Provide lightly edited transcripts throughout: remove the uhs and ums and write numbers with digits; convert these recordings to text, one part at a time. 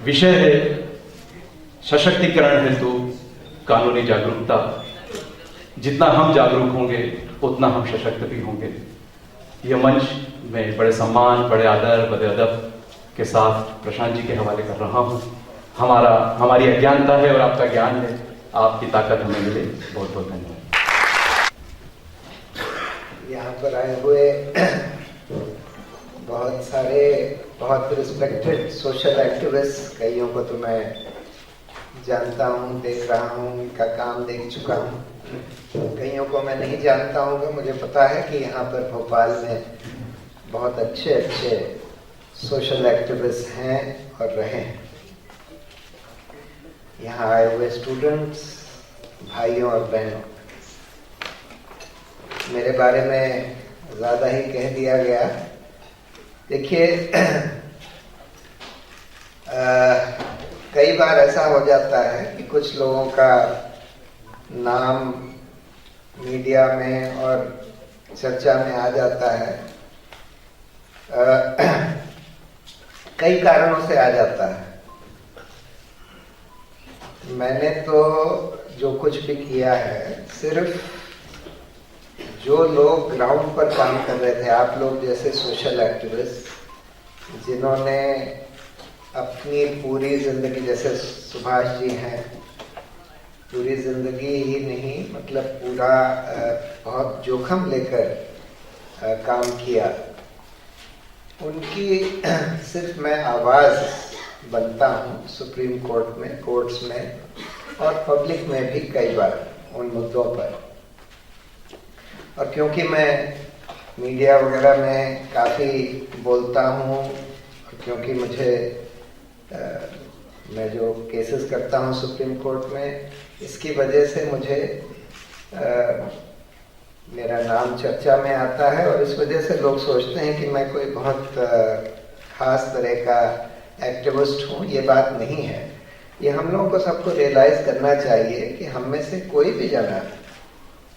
विषय है सशक्तिकरण हेतु कानूनी जागरूकता। जितना हम जागरूक होंगे उतना हम सशक्त भी होंगे। यह मंच मैं बड़े सम्मान, बड़े आदर, बड़े अदब के साथ प्रशांत जी के हवाले कर रहा हूँ। हमारी अज्ञानता है और आपका ज्ञान है, आपकी ताकत हमें मिले। बहुत बहुत धन्यवाद। यहाँ पर आए हुए बहुत सारे बहुत रिस्पेक्टेड सोशल एक्टिविस्ट, कईयों को तो मैं जानता हूँ, देख रहा हूँ, उनका काम देख चुका हूँ। कईयों को मैं नहीं जानता हूँ। मुझे पता है कि यहाँ पर भोपाल में बहुत अच्छे अच्छे सोशल एक्टिविस्ट हैं और रहे हैं। यहाँ आए हुए स्टूडेंट्स, भाइयों और बहनों, मेरे बारे में ज़्यादा ही कह दिया गया। देखिए, कई बार ऐसा हो जाता है कि कुछ लोगों का नाम मीडिया में और चर्चा में आ जाता है, कई कारणों से आ जाता है। मैंने तो जो कुछ भी किया है, सिर्फ जो लोग ग्राउंड पर काम कर रहे थे, आप लोग जैसे सोशल एक्टिविस्ट, जिन्होंने अपनी पूरी जिंदगी, जैसे सुभाष जी हैं, पूरी जिंदगी ही नहीं मतलब पूरा बहुत जोखिम लेकर काम किया, उनकी सिर्फ मैं आवाज़ बनता हूँ सुप्रीम कोर्ट में, कोर्ट्स में और पब्लिक में भी कई बार उन मुद्दों पर। और क्योंकि मैं मीडिया वगैरह में काफ़ी बोलता हूँ, और क्योंकि मैं जो केसेस करता हूँ सुप्रीम कोर्ट में, इसकी वजह से मुझे मेरा नाम चर्चा में आता है और इस वजह से लोग सोचते हैं कि मैं कोई बहुत खास तरह का एक्टिविस्ट हूँ। ये बात नहीं है। ये हम लोगों को सबको रियलाइज़ करना चाहिए कि हम में से कोई भी जना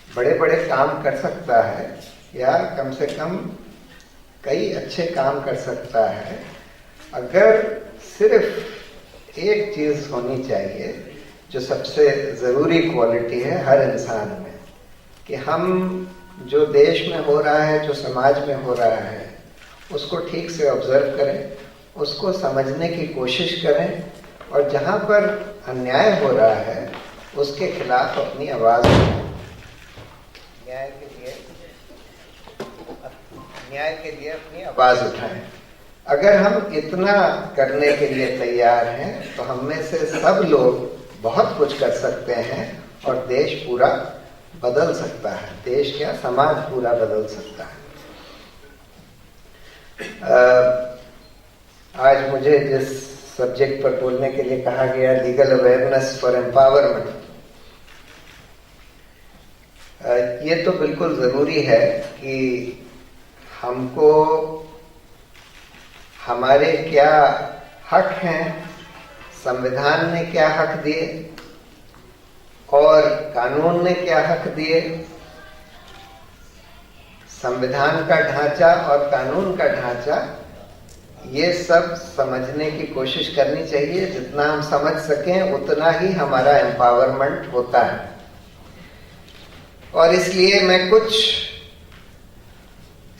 बड़े बड़े काम कर सकता है, या कम से कम कई अच्छे काम कर सकता है, अगर सिर्फ एक चीज़ होनी चाहिए जो सबसे ज़रूरी क्वालिटी है हर इंसान में, कि हम जो देश में हो रहा है, जो समाज में हो रहा है, उसको ठीक से ऑब्जर्व करें, उसको समझने की कोशिश करें, और जहाँ पर अन्याय हो रहा है उसके खिलाफ अपनी आवाज़ उठाएं। न्याय के लिए अपनी आवाज़ उठाएं। अगर हम इतना करने के लिए तैयार हैं तो हम में से सब लोग बहुत कुछ कर सकते हैं और देश पूरा बदल सकता है। देश क्या, समाज पूरा बदल सकता है। आज मुझे जिस सब्जेक्ट पर बोलने के लिए कहा गया, लीगल अवेयरनेस फॉर एम्पावरमेंट, ये तो बिल्कुल ज़रूरी है कि हमको हमारे क्या हक हैं, संविधान ने क्या हक दिए और कानून ने क्या हक दिए, संविधान का ढांचा और कानून का ढांचा, ये सब समझने की कोशिश करनी चाहिए। जितना हम समझ सकें उतना ही हमारा एम्पावरमेंट होता है। और इसलिए मैं कुछ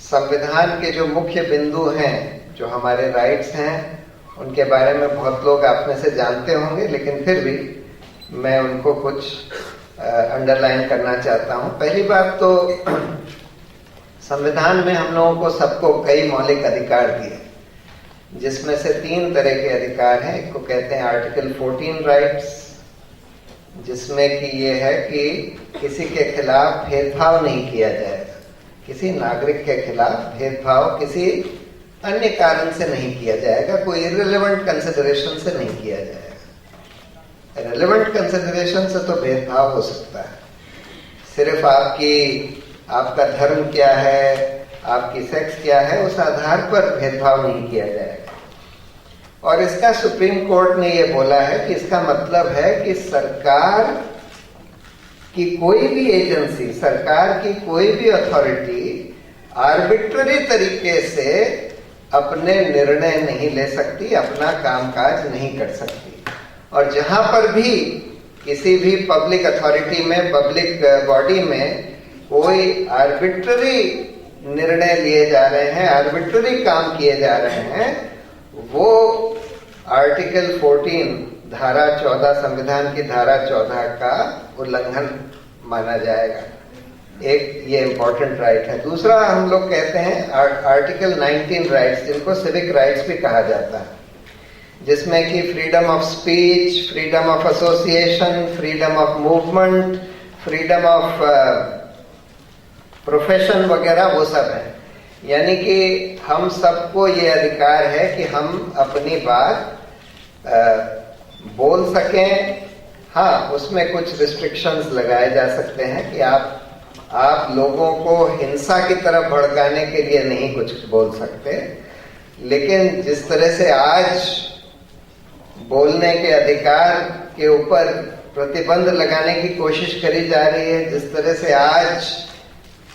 संविधान के जो मुख्य बिंदु हैं, जो हमारे राइट्स हैं, उनके बारे में बहुत लोग आप में से जानते होंगे, लेकिन फिर भी मैं उनको कुछ अंडरलाइन करना चाहता हूं। पहली बात तो संविधान में हम लोगों को सबको कई मौलिक अधिकार दिए, जिसमें से 3 तरह के अधिकार हैं। एक को कहते हैं आर्टिकल 14 राइट्स, जिसमें कि ये है कि किसी के खिलाफ भेदभाव नहीं किया जाएगा, किसी नागरिक के खिलाफ भेदभाव किसी अन्य कारण से नहीं किया जाएगा, कोई इर्रेलेवेंट कंसिडरेशन से नहीं किया जाएगा। रेलेवेंट कंसिडरेशन से तो भेदभाव हो सकता है, सिर्फ आपका धर्म क्या है, आपकी सेक्स क्या है, उस आधार पर भेदभाव नहीं किया जाएगा। और इसका सुप्रीम कोर्ट ने ये बोला है कि इसका मतलब है कि सरकार की कोई भी एजेंसी, सरकार की कोई भी अथॉरिटी आर्बिट्ररी तरीके से अपने निर्णय नहीं ले सकती, अपना कामकाज नहीं कर सकती। और जहां पर भी किसी भी पब्लिक अथॉरिटी में, पब्लिक बॉडी में कोई आर्बिट्ररी निर्णय लिए जा रहे हैं, आर्बिट्ररी काम किए जा रहे हैं, वो आर्टिकल 14 धारा 14 संविधान की धारा 14 का उल्लंघन माना जाएगा। एक ये इंपॉर्टेंट राइट है। दूसरा हम लोग कहते हैं आर्टिकल 19 राइट्स, जिनको सिविक राइट्स भी कहा जाता है, जिसमें कि freedom of speech, freedom of association, freedom of movement, freedom of profession वगैरह वो सब है। यानी कि हम सबको ये अधिकार है कि हम अपनी बात बोल सकें। हाँ, उसमें कुछ रिस्ट्रिक्शंस लगाए जा सकते हैं कि आप लोगों को हिंसा की तरफ भड़काने के लिए नहीं कुछ बोल सकते, लेकिन जिस तरह से आज बोलने के अधिकार के ऊपर प्रतिबंध लगाने की कोशिश करी जा रही है, जिस तरह से आज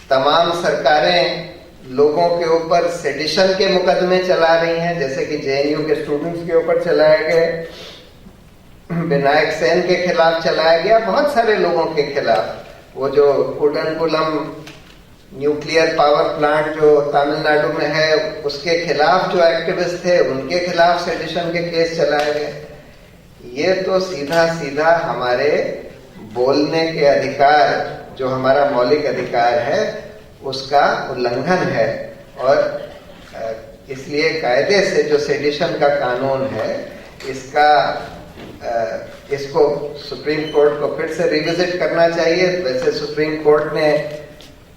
तमाम सरकारें लोगों के ऊपर सेडिशन के मुकदमे चला रही हैं, जैसे कि जेएनयू के स्टूडेंट्स के ऊपर चलाए गए, विनायक सेन के खिलाफ चलाया गया, बहुत सारे लोगों के खिलाफ। वो जो कुडनकुलम न्यूक्लियर पावर प्लांट जो तमिलनाडु में है, उसके खिलाफ जो एक्टिविस्ट थे, उनके खिलाफ सेडिशन के केस चलाए गए। ये तो सीधा सीधा हमारे बोलने के अधिकार, जो हमारा मौलिक अधिकार है, उसका उल्लंघन है। और इसलिए कायदे से जो सेडिशन का कानून है, इसको सुप्रीम कोर्ट को फिर से रिविजिट करना चाहिए। वैसे सुप्रीम कोर्ट ने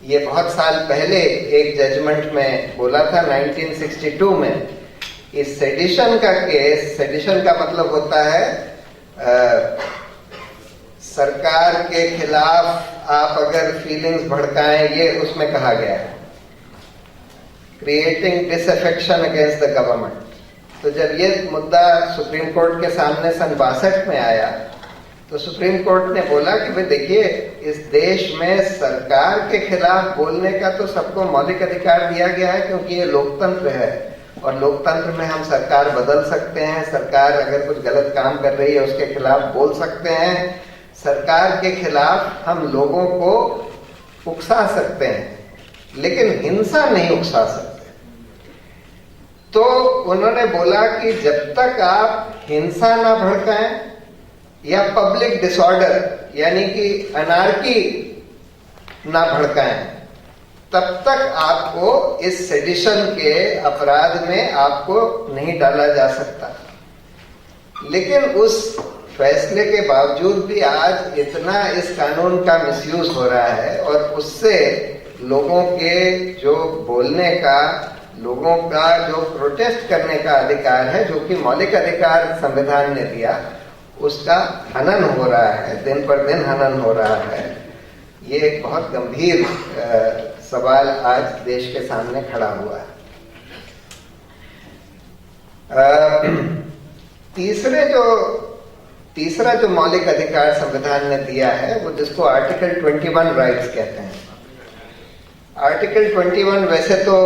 ये बहुत साल पहले एक जजमेंट में बोला था, 1962 में, इस सेडिशन का केस, सेडिशन का मतलब होता है सरकार के खिलाफ आप अगर फीलिंग्स भड़काएं, ये उसमें कहा गया है, creating disaffection against the government. तो जब ये मुद्दा सुप्रीम कोर्ट के सामने सन 62 में आया, तो सुप्रीम कोर्ट ने बोला कि भाई देखिए, इस देश में सरकार के खिलाफ बोलने का तो सबको मौलिक अधिकार दिया गया है, क्योंकि ये लोकतंत्र है, और लोकतंत्र में हम सरकार बदल सकते हैं, सरकार अगर कुछ गलत काम कर रही है उसके खिलाफ बोल सकते हैं, सरकार के खिलाफ हम लोगों को उकसा सकते हैं, लेकिन हिंसा नहीं उकसा सकते। तो उन्होंने बोला कि जब तक आप हिंसा ना भड़काएं या पब्लिक डिसऑर्डर यानी कि अनार्की ना भड़काएं, तब तक आपको इस सेडिशन के अपराध में आपको नहीं डाला जा सकता। लेकिन उस फैसले के बावजूद भी आज इतना इस कानून का मिसयूज हो रहा है, और उससे लोगों के जो बोलने का, लोगों का जो प्रोटेस्ट करने का अधिकार है, जो कि मौलिक अधिकार संविधान ने दिया, उसका हनन हो रहा है, दिन पर दिन हनन हो रहा है। ये एक बहुत गंभीर सवाल आज देश के सामने खड़ा हुआ है। तीसरा जो मौलिक अधिकार संविधान ने दिया है, वो जिसको आर्टिकल 21 राइट्स कहते हैं। आर्टिकल 21 वैसे तो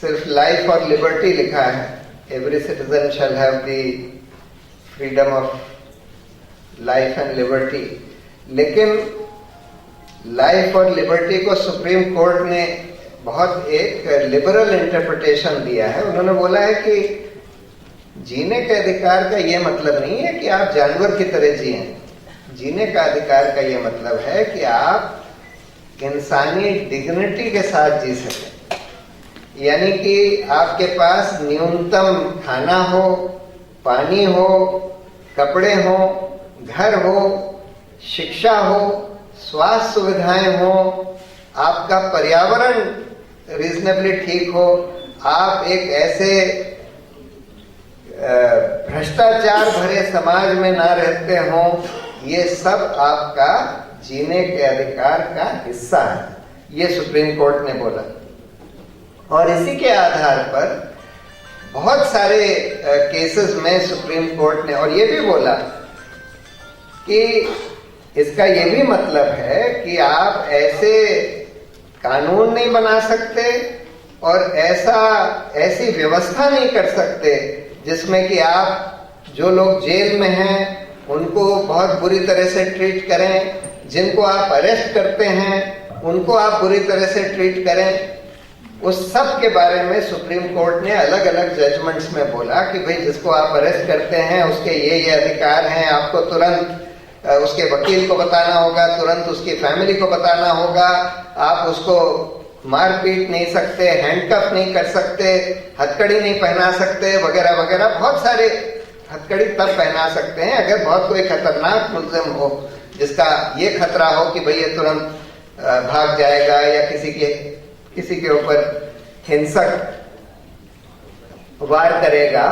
सिर्फ लाइफ और लिबर्टी लिखा है, every citizen shall have the freedom of life and liberty, लेकिन लाइफ और लिबर्टी को सुप्रीम कोर्ट ने बहुत एक लिबरल इंटरप्रिटेशन दिया है। उन्होंने बोला है कि जीने के अधिकार का ये मतलब नहीं है कि आप जानवर की तरह जिएं। जीने का अधिकार का ये मतलब है कि आप इंसानी डिग्निटी के साथ जी सकें, यानी कि आपके पास न्यूनतम खाना हो, पानी हो, कपड़े हो, घर हो, शिक्षा हो, स्वास्थ्य सुविधाएं हो, आपका पर्यावरण रीजनेबली ठीक हो, आप एक ऐसे भ्रष्टाचार भरे समाज में ना रहते हो, ये सब आपका जीने के अधिकार का हिस्सा है, ये सुप्रीम कोर्ट ने बोला। और इसी के आधार पर बहुत सारे केसेस में सुप्रीम कोर्ट ने और ये भी बोला कि इसका ये भी मतलब है कि आप ऐसे कानून नहीं बना सकते और ऐसी व्यवस्था नहीं कर सकते जिसमें कि आप जो लोग जेल में हैं उनको बहुत बुरी तरह से ट्रीट करें, जिनको आप अरेस्ट करते हैं उनको आप बुरी तरह से ट्रीट करें। उस सब के बारे में सुप्रीम कोर्ट ने अलग अलग जजमेंट्स में बोला कि भाई जिसको आप अरेस्ट करते हैं उसके ये अधिकार हैं, आपको तुरंत उसके वकील को बताना होगा, तुरंत उसकी फैमिली को बताना होगा, आप उसको मार पीट नहीं सकते, हैंडकफ नहीं कर सकते, हथकड़ी नहीं पहना सकते, वगैरह वगैरह। बहुत सारे हथकड़ी तब पहना सकते हैं अगर बहुत कोई खतरनाक मुल्जिम हो, जिसका ये खतरा हो कि भाई ये तुरंत भाग जाएगा या किसी के ऊपर हिंसक वार करेगा,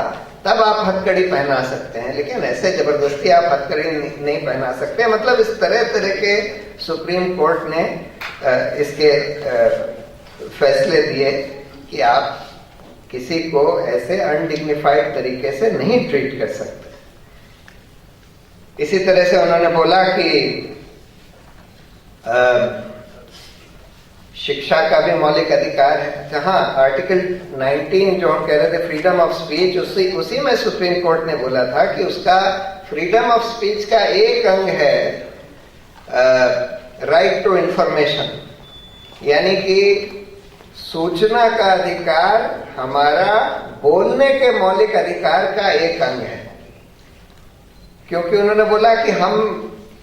तब आप हथकड़ी पहना सकते हैं। लेकिन ऐसे जबरदस्ती आप हथकड़ी नहीं पहना सकते। मतलब इस तरह तरह के सुप्रीम कोर्ट ने इसके फैसले दिए कि आप किसी को ऐसे अनडिग्निफाइड तरीके से नहीं ट्रीट कर सकते। इसी तरह से उन्होंने बोला कि शिक्षा का भी मौलिक अधिकार है। जहां आर्टिकल 19 जो हम कह रहे थे फ्रीडम ऑफ स्पीच, उसी में सुप्रीम कोर्ट ने बोला था कि उसका फ्रीडम ऑफ स्पीच का एक अंग है राइट टू इंफॉर्मेशन, यानी कि सूचना का अधिकार हमारा बोलने के मौलिक अधिकार का एक अंग है। क्योंकि उन्होंने बोला कि हम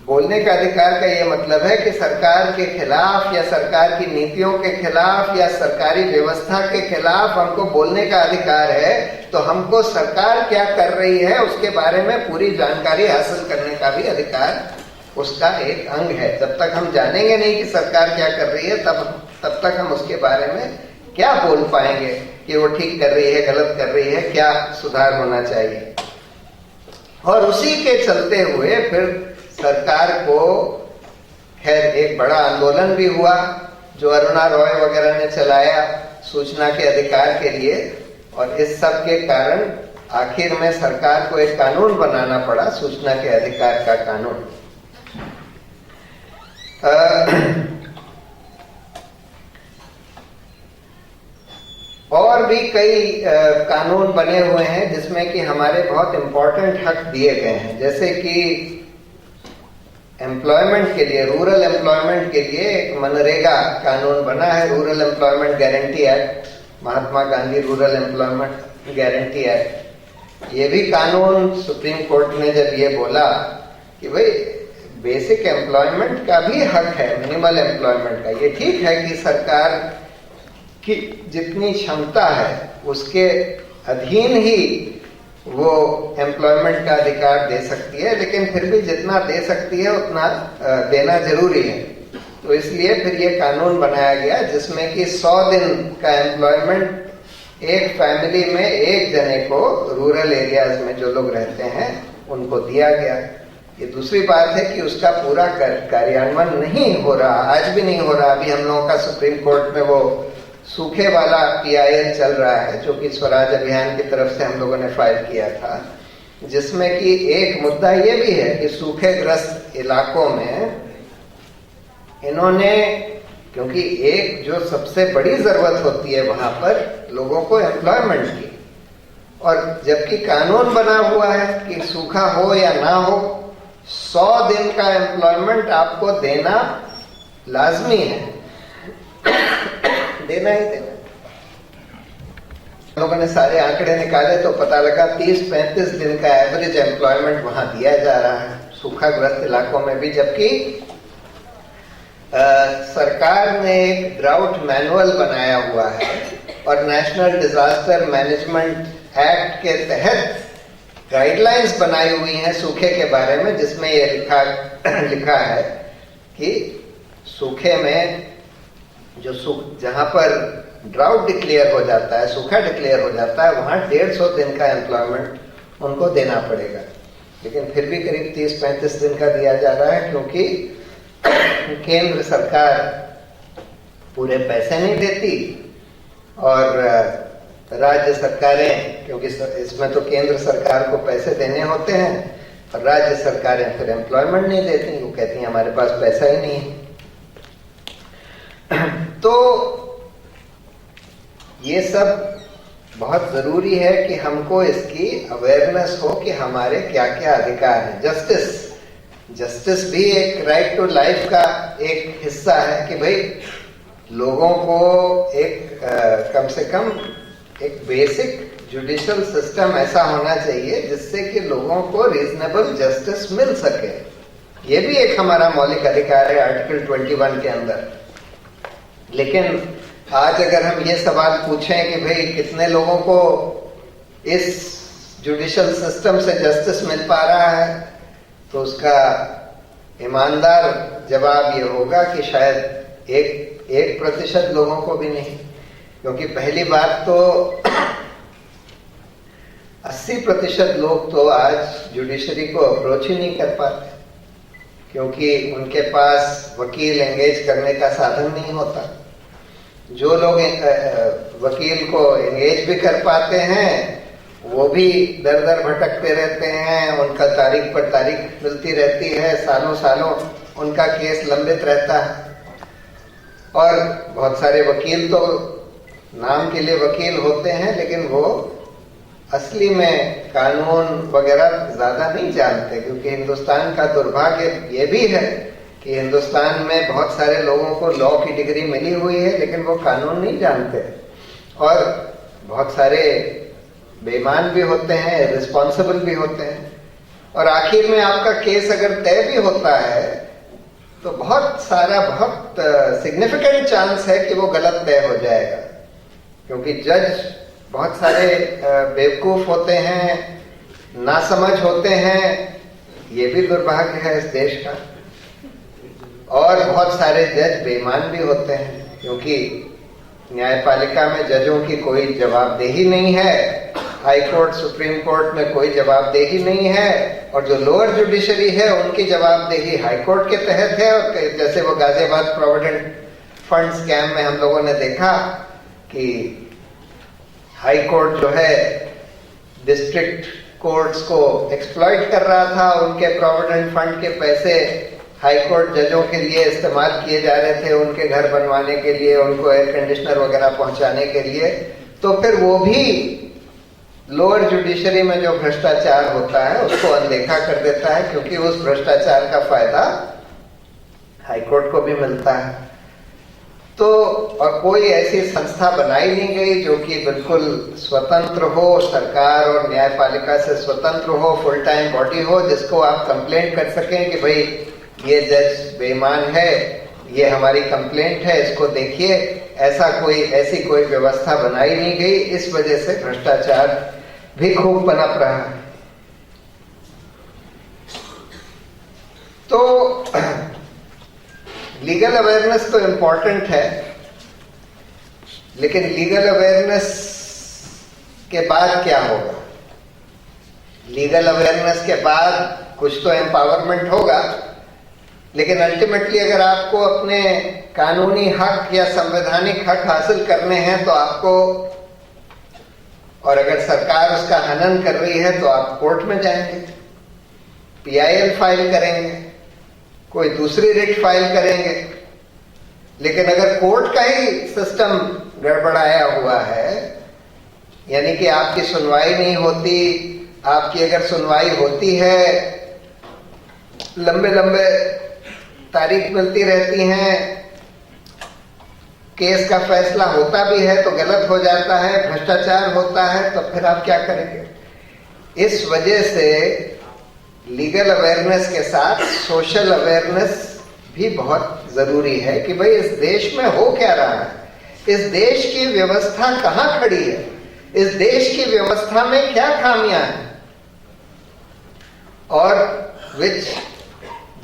बोलने का अधिकार का ये मतलब है कि सरकार के खिलाफ या सरकार की नीतियों के खिलाफ या सरकारी व्यवस्था के खिलाफ हमको बोलने का अधिकार है, तो हमको सरकार क्या कर रही है उसके बारे में पूरी जानकारी हासिल करने का भी अधिकार उसका एक अंग है। जब तक हम जानेंगे नहीं कि सरकार क्या कर रही है तब तक हम उसके बारे में क्या बोल पाएंगे कि वो ठीक कर रही है, गलत कर रही है, क्या सुधार होना चाहिए। और उसी के चलते हुए फिर सरकार को खैर एक बड़ा आंदोलन भी हुआ जो अरुणा रॉय वगैरह ने चलाया सूचना के अधिकार के लिए, और इस सब के कारण आखिर में सरकार को एक कानून बनाना पड़ा, सूचना के अधिकार का कानून। और भी कई कानून बने हुए हैं जिसमें कि हमारे बहुत इंपॉर्टेंट हक दिए गए हैं। जैसे कि एम्प्लॉयमेंट के लिए, रूरल एम्प्लॉयमेंट के लिए एक मनरेगा कानून बना है, rural employment guarantee act, Mahatma Gandhi rural employment guarantee act. ये भी कानून सुप्रीम कोर्ट ने जब ये बोला कि भाई बेसिक एम्प्लॉयमेंट का भी हक है, मिनिमल एम्प्लॉयमेंट का, ये ठीक है कि सरकार की जितनी क्षमता है उसके अधीन ही वो एम्प्लॉयमेंट का अधिकार दे सकती है, लेकिन फिर भी जितना दे सकती है उतना देना जरूरी है। तो इसलिए फिर ये कानून बनाया गया जिसमें कि 100 दिन का एम्प्लॉयमेंट एक फैमिली में एक जने को रूरल एरियाज में जो लोग रहते हैं उनको दिया गया। ये दूसरी बात है कि उसका पूरा कार्यान्वयन नहीं हो रहा, आज भी नहीं हो रहा। अभी हम लोगों का सुप्रीम कोर्ट में वो सूखे वाला PIL चल रहा है जो कि स्वराज अभियान की तरफ से हम लोगों ने फाइल किया था, जिसमें कि एक मुद्दा ये भी है कि सूखे ग्रस्त इलाकों में इन्होंने, क्योंकि एक जो सबसे बड़ी जरूरत होती है वहां पर लोगों को एम्प्लॉयमेंट की, और जबकि कानून बना हुआ है कि सूखा हो या ना हो 100 दिन का एम्प्लॉयमेंट आपको देना लाजमी है, देना ही देना। लोगों ने सारे आंकड़े निकाले तो पता लगा 30-35 दिन का एवरेज एम्प्लॉयमेंट वहां दिया जा रहा है सूखाग्रस्त इलाकों में भी। जबकि सरकार ने एक ड्राउट मैनुअल बनाया हुआ है और नेशनल डिजास्टर मैनेजमेंट एक्ट के तहत गाइडलाइंस बनाई हुई हैं सूखे के बारे में, जिसमें ये लिखा है कि सूखे में जहां पर ड्राउट डिक्लेयर हो जाता है, सूखा डिक्लेयर हो जाता है, वहां 150 दिन का एम्प्लॉयमेंट उनको देना पड़ेगा। लेकिन फिर भी करीब 30-35 दिन का दिया जा रहा है, क्योंकि केंद्र सरकार पूरे पैसे नहीं देती और राज्य सरकारें, क्योंकि इसमें तो केंद्र सरकार को पैसे देने होते हैं और राज्य सरकारें फिर एम्प्लॉयमेंट नहीं देती, वो कहती हैं हमारे पास पैसा ही नहीं है। तो ये सब बहुत जरूरी है कि हमको इसकी अवेयरनेस हो कि हमारे क्या क्या अधिकार हैं। जस्टिस भी एक राइट टू लाइफ का एक हिस्सा है कि भाई लोगों को एक कम से कम एक बेसिक जुडिशियल सिस्टम ऐसा होना चाहिए जिससे कि लोगों को रीजनेबल जस्टिस मिल सके। ये भी एक हमारा मौलिक अधिकार है आर्टिकल 21 के अंदर। लेकिन आज अगर हम ये सवाल पूछें कि भाई कितने लोगों को इस जुडिशियल सिस्टम से जस्टिस मिल पा रहा है, तो उसका ईमानदार जवाब ये होगा कि शायद 1% लोगों को भी नहीं। क्योंकि पहली बात तो 80% लोग तो आज जुडिशरी को अप्रोच ही नहीं कर पाते, क्योंकि उनके पास वकील एंगेज करने का साधन नहीं होता। जो लोग वकील को एंगेज भी कर पाते हैं वो भी दर दर भटकते रहते हैं, उनका तारीख पर तारीख मिलती रहती है, सालों सालों उनका केस लंबित रहता है। और बहुत सारे वकील तो नाम के लिए वकील होते हैं, लेकिन वो असली में कानून वगैरह ज्यादा नहीं जानते। क्योंकि हिंदुस्तान का दुर्भाग्य ये भी है कि हिंदुस्तान में बहुत सारे लोगों को लॉ की डिग्री मिली हुई है, लेकिन वो कानून नहीं जानते, और बहुत सारे बेईमान भी होते हैं, रिस्पॉन्सिबल भी होते हैं। और आखिर में आपका केस अगर तय भी होता है तो बहुत सिग्निफिकेंट चांस है कि वो गलत तय हो जाएगा, क्योंकि जज बहुत सारे बेवकूफ होते हैं, नासमझ होते हैं। ये भी दुर्भाग्य है इस देश का। और बहुत सारे जज बेईमान भी होते हैं, क्योंकि न्यायपालिका में जजों की कोई जवाबदेही नहीं है, हाई कोर्ट सुप्रीम कोर्ट में कोई जवाबदेही नहीं है, और जो लोअर जुडिशरी है उनकी जवाबदेही हाई कोर्ट के तहत है। और जैसे वो गाजियाबाद प्रोविडेंट फंड स्कैम में हम लोगों ने देखा कि हाई कोर्ट जो है डिस्ट्रिक्ट कोर्ट्स को एक्सप्लॉइट कर रहा था, उनके प्रोविडेंट फंड के पैसे हाई कोर्ट जजों के लिए इस्तेमाल किए जा रहे थे, उनके घर बनवाने के लिए, उनको एयर कंडीशनर वगैरह पहुंचाने के लिए। तो फिर वो भी लोअर जुडिशरी में जो भ्रष्टाचार होता है उसको अनदेखा कर देता है, क्योंकि उस भ्रष्टाचार का फायदा हाई कोर्ट को भी मिलता है। तो और कोई ऐसी संस्था बनाई नहीं गई जो कि बिल्कुल स्वतंत्र हो, सरकार और न्यायपालिका से स्वतंत्र हो, फुल टाइम बॉडी हो, जिसको आप कंप्लेंट कर सकें कि भाई ये जज बेईमान है, ये हमारी कंप्लेंट है, इसको देखिए। ऐसी कोई व्यवस्था बनाई नहीं गई। इस वजह से भ्रष्टाचार भी खूब पनप रहा है। तो लीगल अवेयरनेस तो इम्पोर्टेंट है, लेकिन लीगल अवेयरनेस के बाद क्या होगा? लीगल अवेयरनेस के बाद कुछ तो एम्पावरमेंट होगा, लेकिन अल्टीमेटली अगर आपको अपने कानूनी हक या संवैधानिक हक हासिल करने हैं तो आपको, और अगर सरकार उसका हनन कर रही है तो आप कोर्ट में जाएंगे, PIL फाइल करेंगे, कोई दूसरी रिट फाइल करेंगे। लेकिन अगर कोर्ट का ही सिस्टम गड़बड़ाया हुआ है, यानी कि आपकी सुनवाई नहीं होती, आपकी अगर सुनवाई होती है लंबे लंबे तारीख मिलती रहती हैं, केस का फैसला होता भी है तो गलत हो जाता है, भ्रष्टाचार होता है, तो फिर आप क्या करेंगे? इस वजह से लीगल अवेयरनेस के साथ सोशल अवेयरनेस भी बहुत जरूरी है कि भाई इस देश में हो क्या रहा है, इस देश की व्यवस्था कहाँ खड़ी है, इस देश की व्यवस्था में क्या खामियां हैं, और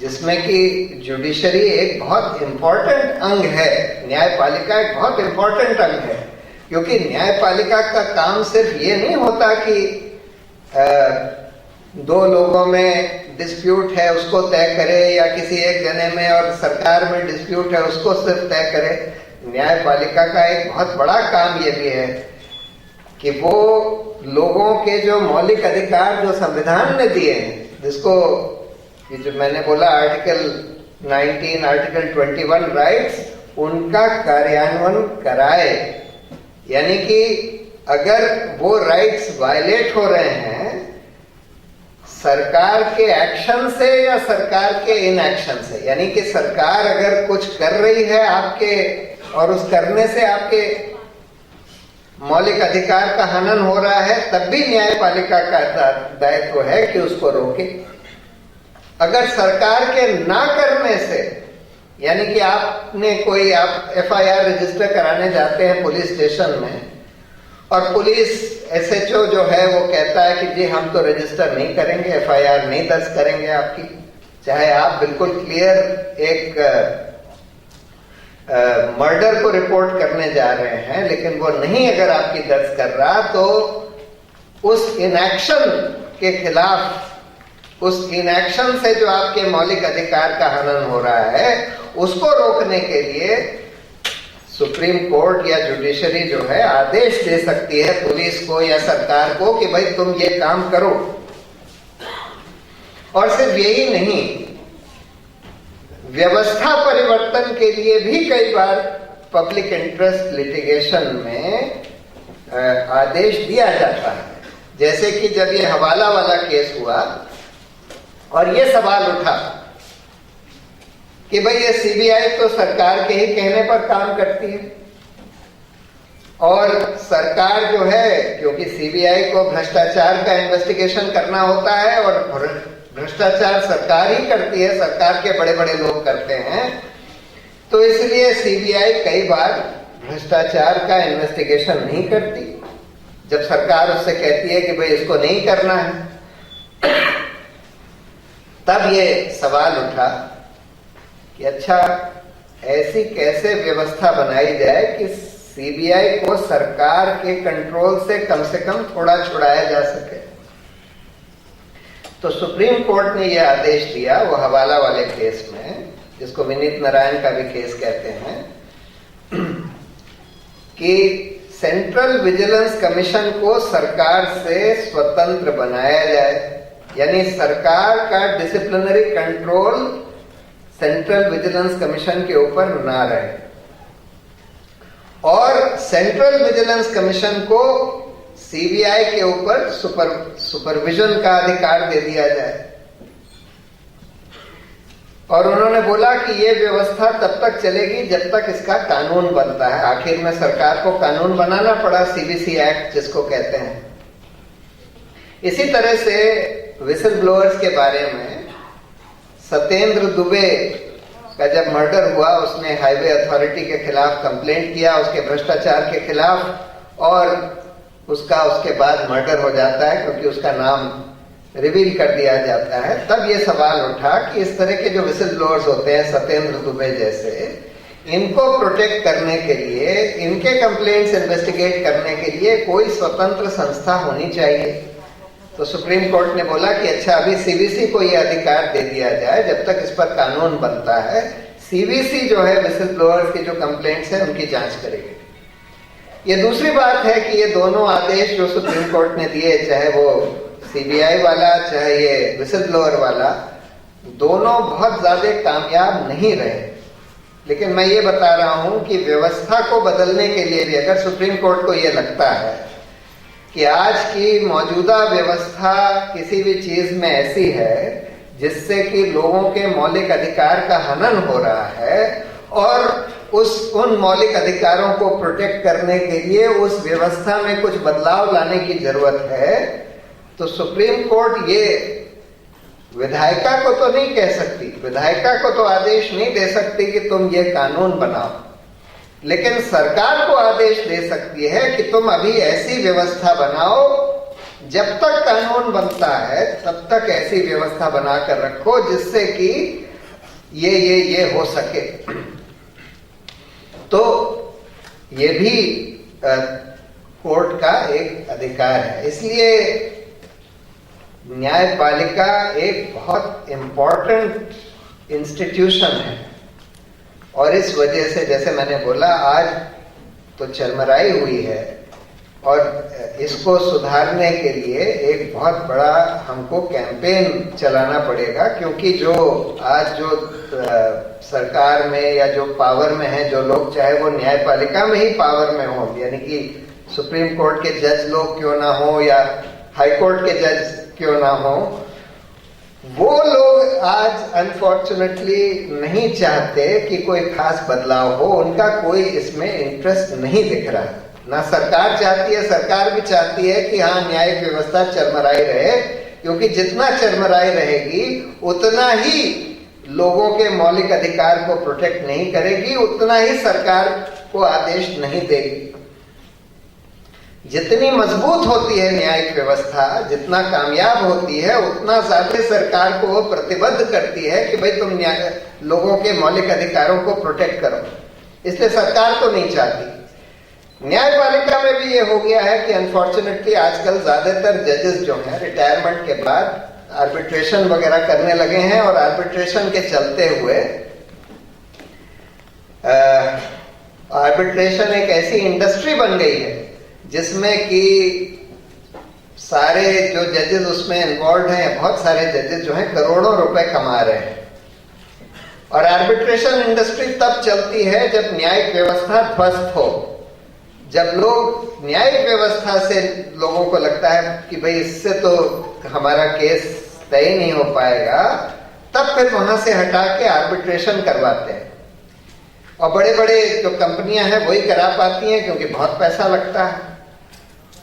जिसमें कि जुडिशरी एक बहुत इंपॉर्टेंट अंग है, न्यायपालिका एक बहुत इंपॉर्टेंट अंग है। क्योंकि न्यायपालिका का काम सिर्फ ये नहीं होता कि दो लोगों में डिस्प्यूट है उसको तय करे, या किसी एक जने में और सरकार में डिस्प्यूट है उसको सिर्फ तय करे। न्यायपालिका का एक बहुत बड़ा काम ये भी है कि वो लोगों के जो मौलिक अधिकार जो संविधान ने दिए हैं, जिसको ये जो मैंने बोला आर्टिकल 19, आर्टिकल 21 राइट्स, उनका कार्यान्वयन कराए, यानी कि अगर वो राइट्स वायलेट हो रहे हैं सरकार के एक्शन से या सरकार के इनएक्शन से, यानी कि सरकार अगर कुछ कर रही है आपके और उस करने से आपके मौलिक अधिकार का हनन हो रहा है, तब भी न्यायपालिका का दायित्व है कि उसको रोके। अगर सरकार के ना करने से, यानी कि आपने कोई आप एफआईआर रजिस्टर कराने जाते हैं पुलिस स्टेशन में और पुलिस एसएचओ जो है वो कहता है कि जी हम तो रजिस्टर नहीं करेंगे, एफआईआर नहीं दर्ज करेंगे आपकी, चाहे आप बिल्कुल क्लियर एक मर्डर को रिपोर्ट करने जा रहे हैं, लेकिन वो नहीं अगर आपकी दर्ज कर रहा तो उस इनएक्शन के खिलाफ, उस इनएक्शन से जो आपके मौलिक अधिकार का हनन हो रहा है उसको रोकने के लिए सुप्रीम कोर्ट या जुडिशरी जो है आदेश दे सकती है पुलिस को या सरकार को कि भाई तुम ये काम करो। और सिर्फ यही नहीं, व्यवस्था परिवर्तन के लिए भी कई बार पब्लिक इंटरेस्ट लिटिगेशन में आदेश दिया जाता है। जैसे कि जब ये हवाला वाला केस हुआ और ये सवाल उठा कि भाई ये सीबीआई तो सरकार के ही कहने पर काम करती है और सरकार जो है, क्योंकि सीबीआई को भ्रष्टाचार का इन्वेस्टिगेशन करना होता है और भ्रष्टाचार सरकार ही करती है, सरकार के बड़े बड़े लोग करते हैं, तो इसलिए सीबीआई कई बार भ्रष्टाचार का इन्वेस्टिगेशन नहीं करती। जब सरकार उससे कहती है कि भाई इसको नहीं करना है, तब ये सवाल उठा कि अच्छा ऐसी कैसे व्यवस्था बनाई जाए कि सीबीआई को सरकार के कंट्रोल से कम थोड़ा छुड़ाया जा सके। तो सुप्रीम कोर्ट ने यह आदेश दिया वो हवाला वाले केस में, जिसको विनीत नारायण का भी केस कहते हैं, कि सेंट्रल विजिलेंस कमीशन को सरकार से स्वतंत्र बनाया जाए, यानी सरकार का disciplinary control central vigilance commission के ऊपर ना रहे और सेंट्रल विजिलेंस कमीशन को सीबीआई के ऊपर सुपरविजन का अधिकार दे दिया जाए। और उन्होंने बोला कि ये व्यवस्था तब तक चलेगी जब तक इसका कानून बनता है। आखिर में सरकार को कानून बनाना पड़ा, सीबीसी एक्ट जिसको कहते हैं। इसी तरह से विसल ब्लोअर्स के बारे में सत्येंद्र दुबे का जब मर्डर हुआ, उसने हाईवे अथॉरिटी के खिलाफ कंप्लेंट किया उसके भ्रष्टाचार के खिलाफ, और उसका उसके बाद मर्डर हो जाता है क्योंकि उसका नाम रिवील कर दिया जाता है। तब ये सवाल उठा कि इस तरह के जो विसल ब्लोअर्स होते हैं सत्येंद्र दुबे जैसे, इनको प्रोटेक्ट करने के लिए, इनके कंप्लेंट्स इन्वेस्टिगेट करने के लिए कोई स्वतंत्र संस्था होनी चाहिए। तो सुप्रीम कोर्ट ने बोला कि अच्छा अभी सीबीसी को यह अधिकार दे दिया जाए, जब तक इस पर कानून बनता है सीबीसी जो है विसल ब्लोअर्स की जो कंप्लेंट्स हैं उनकी जांच करेगी। ये दूसरी बात है कि ये दोनों आदेश जो सुप्रीम कोर्ट ने दिए, चाहे वो सीबीआई वाला चाहे ये विसल ब्लोअर वाला, दोनों बहुत ज्यादा कामयाब नहीं रहे। लेकिन मैं ये बता रहा हूं कि व्यवस्था को बदलने के लिए भी अगर सुप्रीम कोर्ट को ये लगता है कि आज की मौजूदा व्यवस्था किसी भी चीज में ऐसी है जिससे कि लोगों के मौलिक अधिकार का हनन हो रहा है और उन मौलिक अधिकारों को प्रोटेक्ट करने के लिए उस व्यवस्था में कुछ बदलाव लाने की जरूरत है, तो सुप्रीम कोर्ट ये विधायिका को तो नहीं कह सकती, विधायिका को तो आदेश नहीं दे सकती कि तुम ये कानून बनाओ, लेकिन सरकार को आदेश दे सकती है कि तुम अभी ऐसी व्यवस्था बनाओ, जब तक कानून बनता है तब तक ऐसी व्यवस्था बनाकर रखो जिससे कि ये हो सके। तो ये भी कोर्ट का एक अधिकार है। इसलिए न्यायपालिका एक बहुत इंपॉर्टेंट इंस्टीट्यूशन है और इस वजह से जैसे मैंने बोला आज तो चरमराई हुई है और इसको सुधारने के लिए एक बहुत बड़ा हमको कैंपेन चलाना पड़ेगा, क्योंकि जो आज जो सरकार में या जो पावर में है जो लोग, चाहे वो न्यायपालिका में ही पावर में हो, यानी कि सुप्रीम कोर्ट के जज लोग क्यों ना हो या हाई कोर्ट के जज क्यों ना हो, वो लोग आज अनफॉर्चुनेटली नहीं चाहते कि कोई खास बदलाव हो। उनका कोई इसमें इंटरेस्ट नहीं दिख रहा है। ना सरकार चाहती है, सरकार भी चाहती है कि हाँ न्यायिक व्यवस्था चरमराई रहे, क्योंकि जितना चरमराई रहेगी उतना ही लोगों के मौलिक अधिकार को प्रोटेक्ट नहीं करेगी, उतना ही सरकार को आदेश नहीं देगी। जितनी मजबूत होती है न्यायिक व्यवस्था, जितना कामयाब होती है, उतना ज्यादा सरकार को वो प्रतिबद्ध करती है कि भाई तुम लोगों के मौलिक अधिकारों को प्रोटेक्ट करो। इसलिए सरकार तो नहीं चाहती। न्यायपालिका में भी ये हो गया है कि अनफॉर्चुनेटली आजकल ज्यादातर जजेस जो हैं रिटायरमेंट के बाद आर्बिट्रेशन वगैरह करने लगे हैं, और आर्बिट्रेशन के चलते हुए आर्बिट्रेशन एक ऐसी इंडस्ट्री बन गई है जिसमें कि सारे जो जजेस उसमें इन्वॉल्व हैं, बहुत सारे जजेस जो हैं करोड़ों रुपए कमा रहे हैं। और आर्बिट्रेशन इंडस्ट्री तब चलती है जब न्यायिक व्यवस्था ध्वस्त हो, जब लोग न्यायिक व्यवस्था से लोगों को लगता है कि भाई इससे तो हमारा केस तय नहीं हो पाएगा, तब फिर वहां से हटा के आर्बिट्रेशन करवाते हैं। और बड़े बड़े जो कंपनियां हैं वही करा पाती हैं क्योंकि बहुत पैसा लगता है।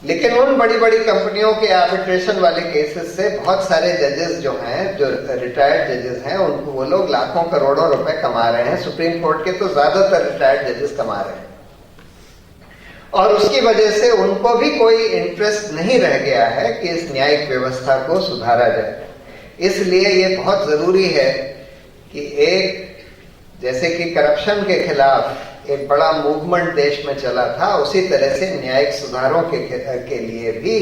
लेकिन उन बड़ी बड़ी कंपनियों के आर्बिट्रेशन वाले केसेस से बहुत सारे जजेस जो हैं, जो रिटायर्ड जजेस हैं, उनको वो लोग लाखों करोड़ों रुपए कमा रहे हैं। सुप्रीम कोर्ट के तो ज्यादातर रिटायर्ड जजेस कमा रहे हैं, और उसकी वजह से उनको भी कोई इंटरेस्ट नहीं रह गया है कि इस न्यायिक व्यवस्था को सुधारा जाए। इसलिए ये बहुत जरूरी है कि एक, जैसे कि करप्शन के खिलाफ एक बड़ा मूवमेंट देश में चला था, उसी तरह से न्यायिक सुधारों के लिए भी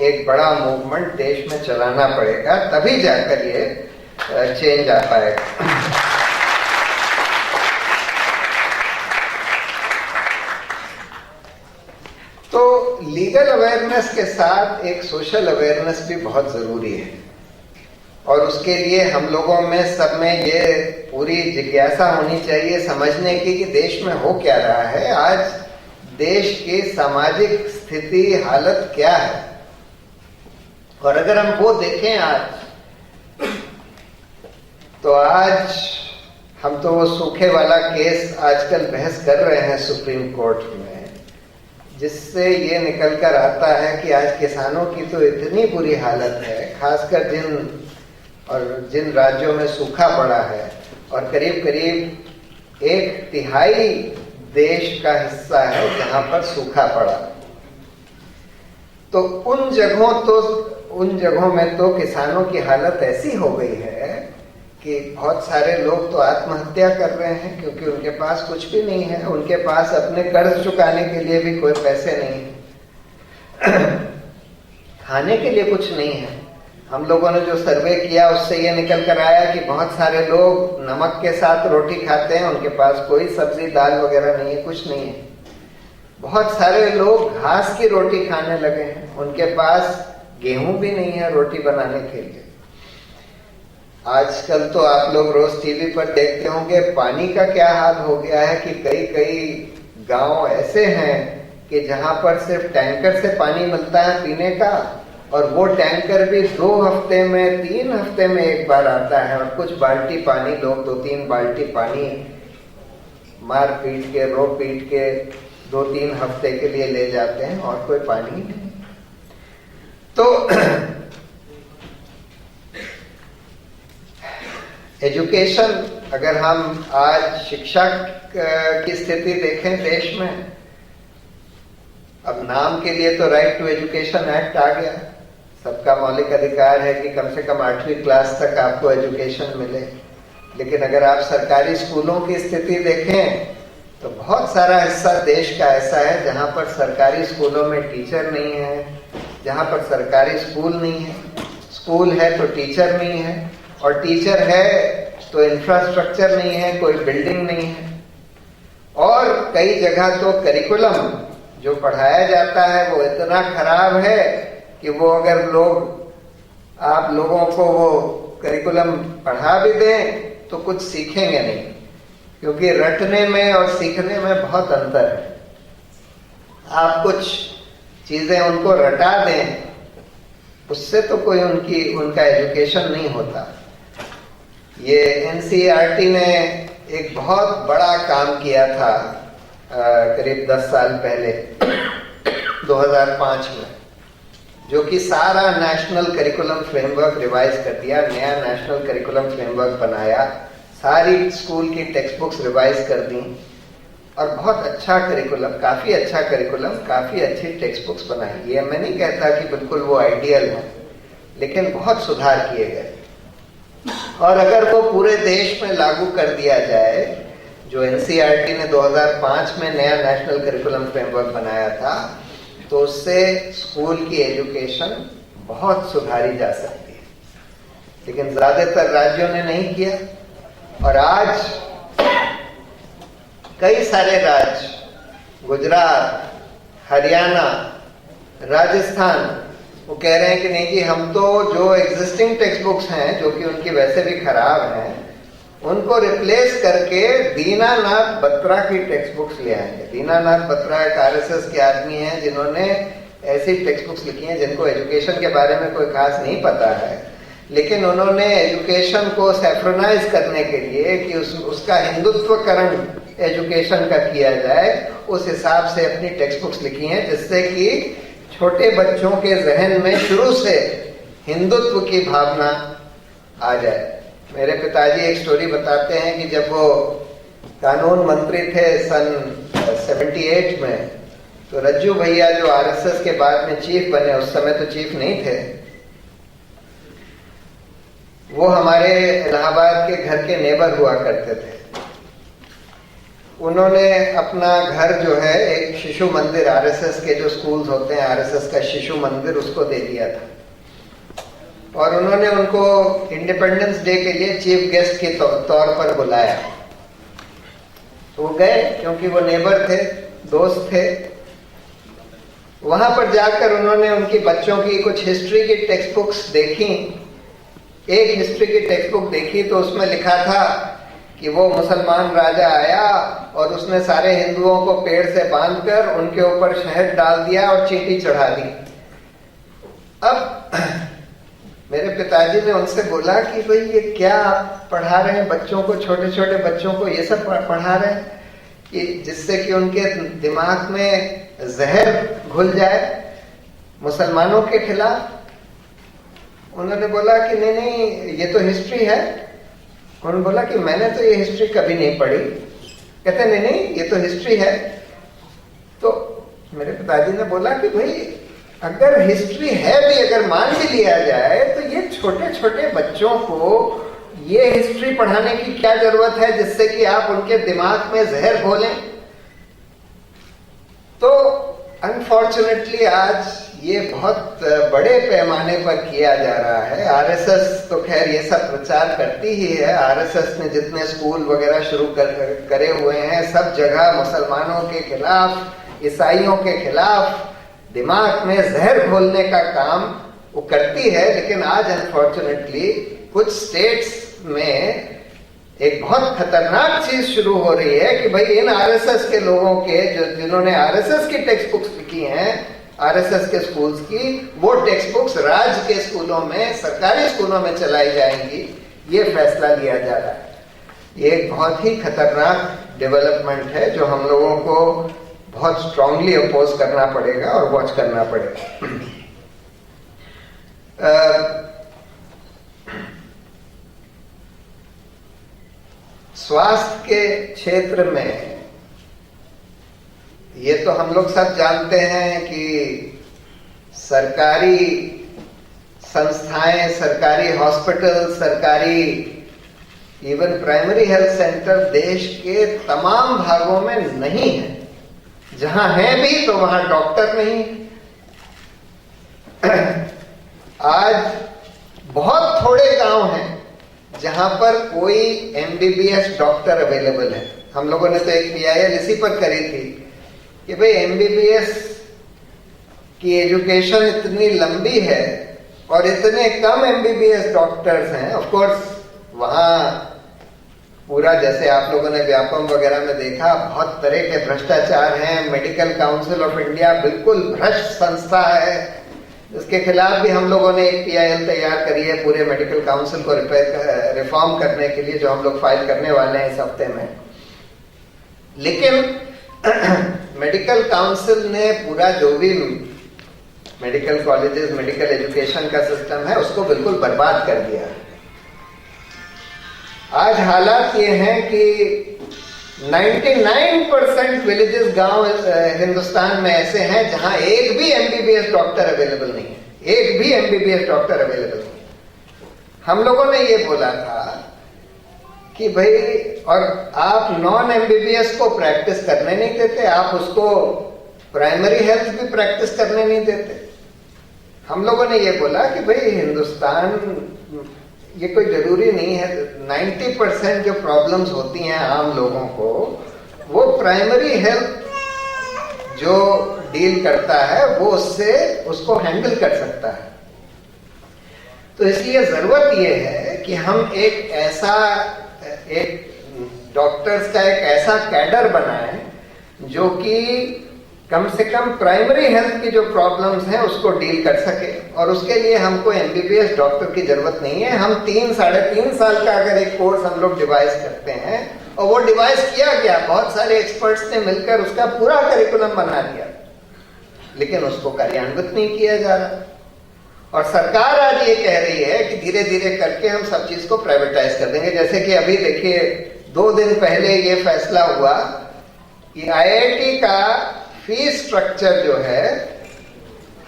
एक बड़ा मूवमेंट देश में चलाना पड़ेगा, तभी जाकर ये चेंज आ पाएगा। तो लीगल अवेयरनेस के साथ एक सोशल अवेयरनेस भी बहुत जरूरी है, और उसके लिए हम लोगों में सब में ये पूरी जिज्ञासा होनी चाहिए समझने की कि देश में हो क्या रहा है, आज देश की सामाजिक स्थिति हालत क्या है। और अगर हम वो देखें आज, तो आज हम तो वो सूखे वाला केस आजकल बहस कर रहे हैं सुप्रीम कोर्ट में, जिससे ये निकल कर आता है कि आज किसानों की तो इतनी बुरी हालत है, खासकर जिन राज्यों में सूखा पड़ा है, और करीब करीब 1/3 देश का हिस्सा है जहां पर सूखा पड़ा। तो उन जगहों में तो किसानों की हालत ऐसी हो गई है कि बहुत सारे लोग तो आत्महत्या कर रहे हैं, क्योंकि उनके पास कुछ भी नहीं है, उनके पास अपने कर्ज चुकाने के लिए भी कोई पैसे नहीं है, खाने के लिए कुछ नहीं है। हम लोगों ने जो सर्वे किया उससे ये निकल कर आया कि बहुत सारे लोग नमक के साथ रोटी खाते हैं, उनके पास कोई सब्जी दाल वगैरह नहीं है, कुछ नहीं है। बहुत सारे लोग घास की रोटी खाने लगे हैं, उनके पास गेहूं भी नहीं है रोटी बनाने के लिए। आजकल तो आप लोग रोज टीवी पर देखते होंगे पानी का क्या हाल हो गया है कि कई कई गांव ऐसे हैं कि जहां पर सिर्फ टैंकर से पानी मिलता है पीने का, और वो टैंकर भी 2 हफ्ते में 3 हफ्ते में एक बार आता है, और कुछ बाल्टी पानी लोग 2-3 बाल्टी पानी मार पीट के रो पीट के 2-3 हफ्ते के लिए ले जाते हैं, और कोई पानी नहीं। तो एजुकेशन, अगर हम आज शिक्षा की स्थिति देखें देश में, अब नाम के लिए तो राइट टू एजुकेशन एक्ट आ गया, सबका मौलिक अधिकार है कि कम से कम 8वीं क्लास तक आपको एजुकेशन मिले। लेकिन अगर आप सरकारी स्कूलों की स्थिति देखें तो बहुत सारा हिस्सा देश का ऐसा है जहां पर सरकारी स्कूलों में टीचर नहीं है, जहां पर सरकारी स्कूल नहीं है, स्कूल है तो टीचर नहीं है, और टीचर है तो इंफ्रास्ट्रक्चर नहीं है, कोई बिल्डिंग नहीं है, और कई जगह तो करिकुलम जो पढ़ाया जाता है वो इतना खराब है कि वो अगर आप लोगों को वो करिकुलम पढ़ा भी दें तो कुछ सीखेंगे नहीं, क्योंकि रटने में और सीखने में बहुत अंतर है। आप कुछ चीजें उनको रटा दें, उससे तो कोई उनका एजुकेशन नहीं होता। ये एनसीईआरटी ने एक बहुत बड़ा काम किया था करीब 10 साल पहले 2005 में, जो कि सारा नेशनल करिकुलम फ्रेमवर्क रिवाइज कर दिया, नया नेशनल करिकुलम फ्रेमवर्क बनाया, सारी स्कूल की टेक्स्ट बुक्स रिवाइज कर दी और बहुत अच्छा करिकुलम, काफी अच्छा करिकुलम, काफी अच्छी टेक्स्ट बुक्स बनाई। ये मैं नहीं कहता कि बिल्कुल वो आइडियल है, लेकिन बहुत सुधार किए गए। और अगर वो पूरे देश में लागू कर दिया जाए, जो एनसीईआरटी ने 2005 में नया नेशनल करिकुलम फ्रेमवर्क बनाया था, तो उससे स्कूल की एजुकेशन बहुत सुधारी जा सकती है। लेकिन ज्यादातर राज्यों ने नहीं किया और आज कई सारे राज्य, गुजरात, हरियाणा, राजस्थान, वो कह रहे हैं कि नहीं जी, हम तो जो एग्जिस्टिंग टेक्स्ट बुक्स हैं, जो कि उनकी वैसे भी खराब हैं, उनको रिप्लेस करके दीनानाथ बत्रा की टेक्स्ट बुक्स ले आएंगे। दीनानाथ बत्रा एक आरएसएस के आदमी हैं जिन्होंने ऐसी टेक्स्ट बुक्स लिखी हैं जिनको एजुकेशन के बारे में कोई खास नहीं पता है, लेकिन उन्होंने एजुकेशन को सैफ्रोनाइज करने के लिए कि उसका हिंदुत्वकरण एजुकेशन का किया जाए, उस हिसाब से अपनी टेक्स्ट बुक्स लिखी हैं, जिससे कि छोटे बच्चों के जहन में शुरू से हिंदुत्व की भावना आ जाए। मेरे पिताजी एक स्टोरी बताते हैं कि जब वो कानून मंत्री थे सन 78 में, तो रज्जू भैया जो आरएसएस के बाद में चीफ बने, उस समय तो चीफ नहीं थे, वो हमारे इलाहाबाद के घर के नेबर हुआ करते थे। उन्होंने अपना घर जो है एक शिशु मंदिर, आरएसएस के जो स्कूल्स होते हैं, आरएसएस का शिशु मंदिर, उसको दे दिया था। और उन्होंने उनको इंडिपेंडेंस डे के लिए चीफ गेस्ट के तौर पर बुलाया। तो वो गए, क्योंकि वो नेबर थे, दोस्त थे। वहां पर जाकर उन्होंने उनकी बच्चों की कुछ हिस्ट्री की टेक्स्ट बुक्स देखी। एक हिस्ट्री की टेक्स्ट बुक देखी तो उसमें लिखा था कि वो मुसलमान राजा आया और उसने सारे हिंदुओं को पेड़ से बांधकर उनके ऊपर शहद डाल दिया और चींटी चढ़ा दी। अब मेरे पिताजी ने उनसे बोला कि भाई ये क्या आप पढ़ा रहे हैं बच्चों को, छोटे छोटे बच्चों को ये सब पढ़ा रहे हैं कि जिससे कि उनके दिमाग में जहर घुल जाए मुसलमानों के खिलाफ। उन्होंने बोला कि नहीं नहीं, ये तो हिस्ट्री है। उन्होंने बोला कि मैंने तो ये हिस्ट्री कभी नहीं पढ़ी। कहते नहीं नहीं, ये तो हिस्ट्री है। तो मेरे पिताजी ने बोला कि भाई अगर हिस्ट्री है भी, अगर मान भी लिया जाए, तो ये छोटे छोटे बच्चों को ये हिस्ट्री पढ़ाने की क्या जरूरत है जिससे कि आप उनके दिमाग में जहर घोलें। तो अनफॉर्चुनेटली आज ये बहुत बड़े पैमाने पर किया जा रहा है। आरएसएस तो खैर ये सब प्रचार करती ही है। आरएसएस ने जितने स्कूल वगैरह शुरू करे हुए हैं, सब जगह मुसलमानों के खिलाफ, ईसाइयों के खिलाफ दिमाग में जहर घोलने का काम वो करती है। लेकिन आज अनफॉर्चुनेटली कुछ स्टेट्स में एक बहुत खतरनाक चीज शुरू हो रही है कि भाई इन आरएसएस के लोगों के, जिन्होंने आरएसएस की टेक्स्ट बुक्स लिखी हैं, आरएसएस के स्कूल्स की, वो टेक्स्ट बुक्स राज्य के स्कूलों में, सरकारी स्कूलों में चलाई जाएंगी। ये फैसला लिया जा रहा है। ये एक बहुत ही खतरनाक डेवलपमेंट है जो हम लोगों को बहुत स्ट्रांगली अपोज करना पड़ेगा और वॉच करना पड़ेगा। स्वास्थ्य के क्षेत्र में ये तो हम लोग सब जानते हैं कि सरकारी संस्थाएं, सरकारी हॉस्पिटल, सरकारी इवन प्राइमरी हेल्थ सेंटर देश के तमाम भागों में नहीं है। जहां है भी तो वहां डॉक्टर नहीं। आज बहुत थोड़े गांव हैं जहां पर कोई एमबीबीएस डॉक्टर अवेलेबल है। हम लोगों ने तो एक पीआईएल इसी पर करी थी कि भाई एमबीबीएस की एजुकेशन इतनी लंबी है और इतने कम एमबीबीएस डॉक्टर्स हैं। ऑफ कोर्स वहाँ पूरा, जैसे आप लोगों ने व्यापम वगैरह में देखा, बहुत तरह के भ्रष्टाचार हैं। मेडिकल काउंसिल ऑफ इंडिया बिल्कुल भ्रष्ट संस्था है, इसके खिलाफ भी हम लोगों ने एक पीआईएल तैयार करी है पूरे मेडिकल काउंसिल को रिफॉर्म करने के लिए, जो हम लोग फाइल करने वाले हैं इस हफ्ते में। लेकिन मेडिकल काउंसिल ने पूरा जो भी मेडिकल कॉलेजेस, मेडिकल एजुकेशन का सिस्टम है, उसको बिल्कुल बर्बाद कर दिया है। आज हालात ये हैं कि 99% विलेजेस, गांव हिंदुस्तान में ऐसे हैं जहां एक भी एमबीबीएस डॉक्टर अवेलेबल नहीं है, एक भी एमबीबीएस डॉक्टर अवेलेबल नहीं है। हम लोगों ने ये बोला था कि भाई, और आप नॉन एमबीबीएस को प्रैक्टिस करने नहीं देते, आप उसको प्राइमरी हेल्थ भी प्रैक्टिस करने नहीं देते। हम लोगों ने ये बोला कि भाई हिंदुस्तान, ये कोई जरूरी नहीं है, 90% जो प्रॉब्लम्स होती हैं आम लोगों को, वो प्राइमरी हेल्थ जो डील करता है वो उसको हैंडल कर सकता है। तो इसलिए जरूरत ये है कि हम एक डॉक्टर्स का एक ऐसा कैडर बनाएं जो कि कम से कम प्राइमरी हेल्थ की जो प्रॉब्लम्स हैं उसको डील कर सके। और उसके लिए हमको एमबीबीएस डॉक्टर की जरूरत नहीं है। हम 3-3.5 साल का अगर एक कोर्स हम लोग डिवाइस करते हैं, और वो डिवाइस किया गया, बहुत सारे एक्सपर्ट्स ने मिलकर उसका पूरा करिकुलम बना दिया, लेकिन उसको कार्यान्वित नहीं किया जा रहा। और सरकार आज ये कह रही है कि धीरे धीरे करके हम सब चीज को प्राइवेटाइज कर देंगे। जैसे कि अभी देखिए, 2 दिन पहले ये फैसला हुआ कि आईआईटी का फीस स्ट्रक्चर जो है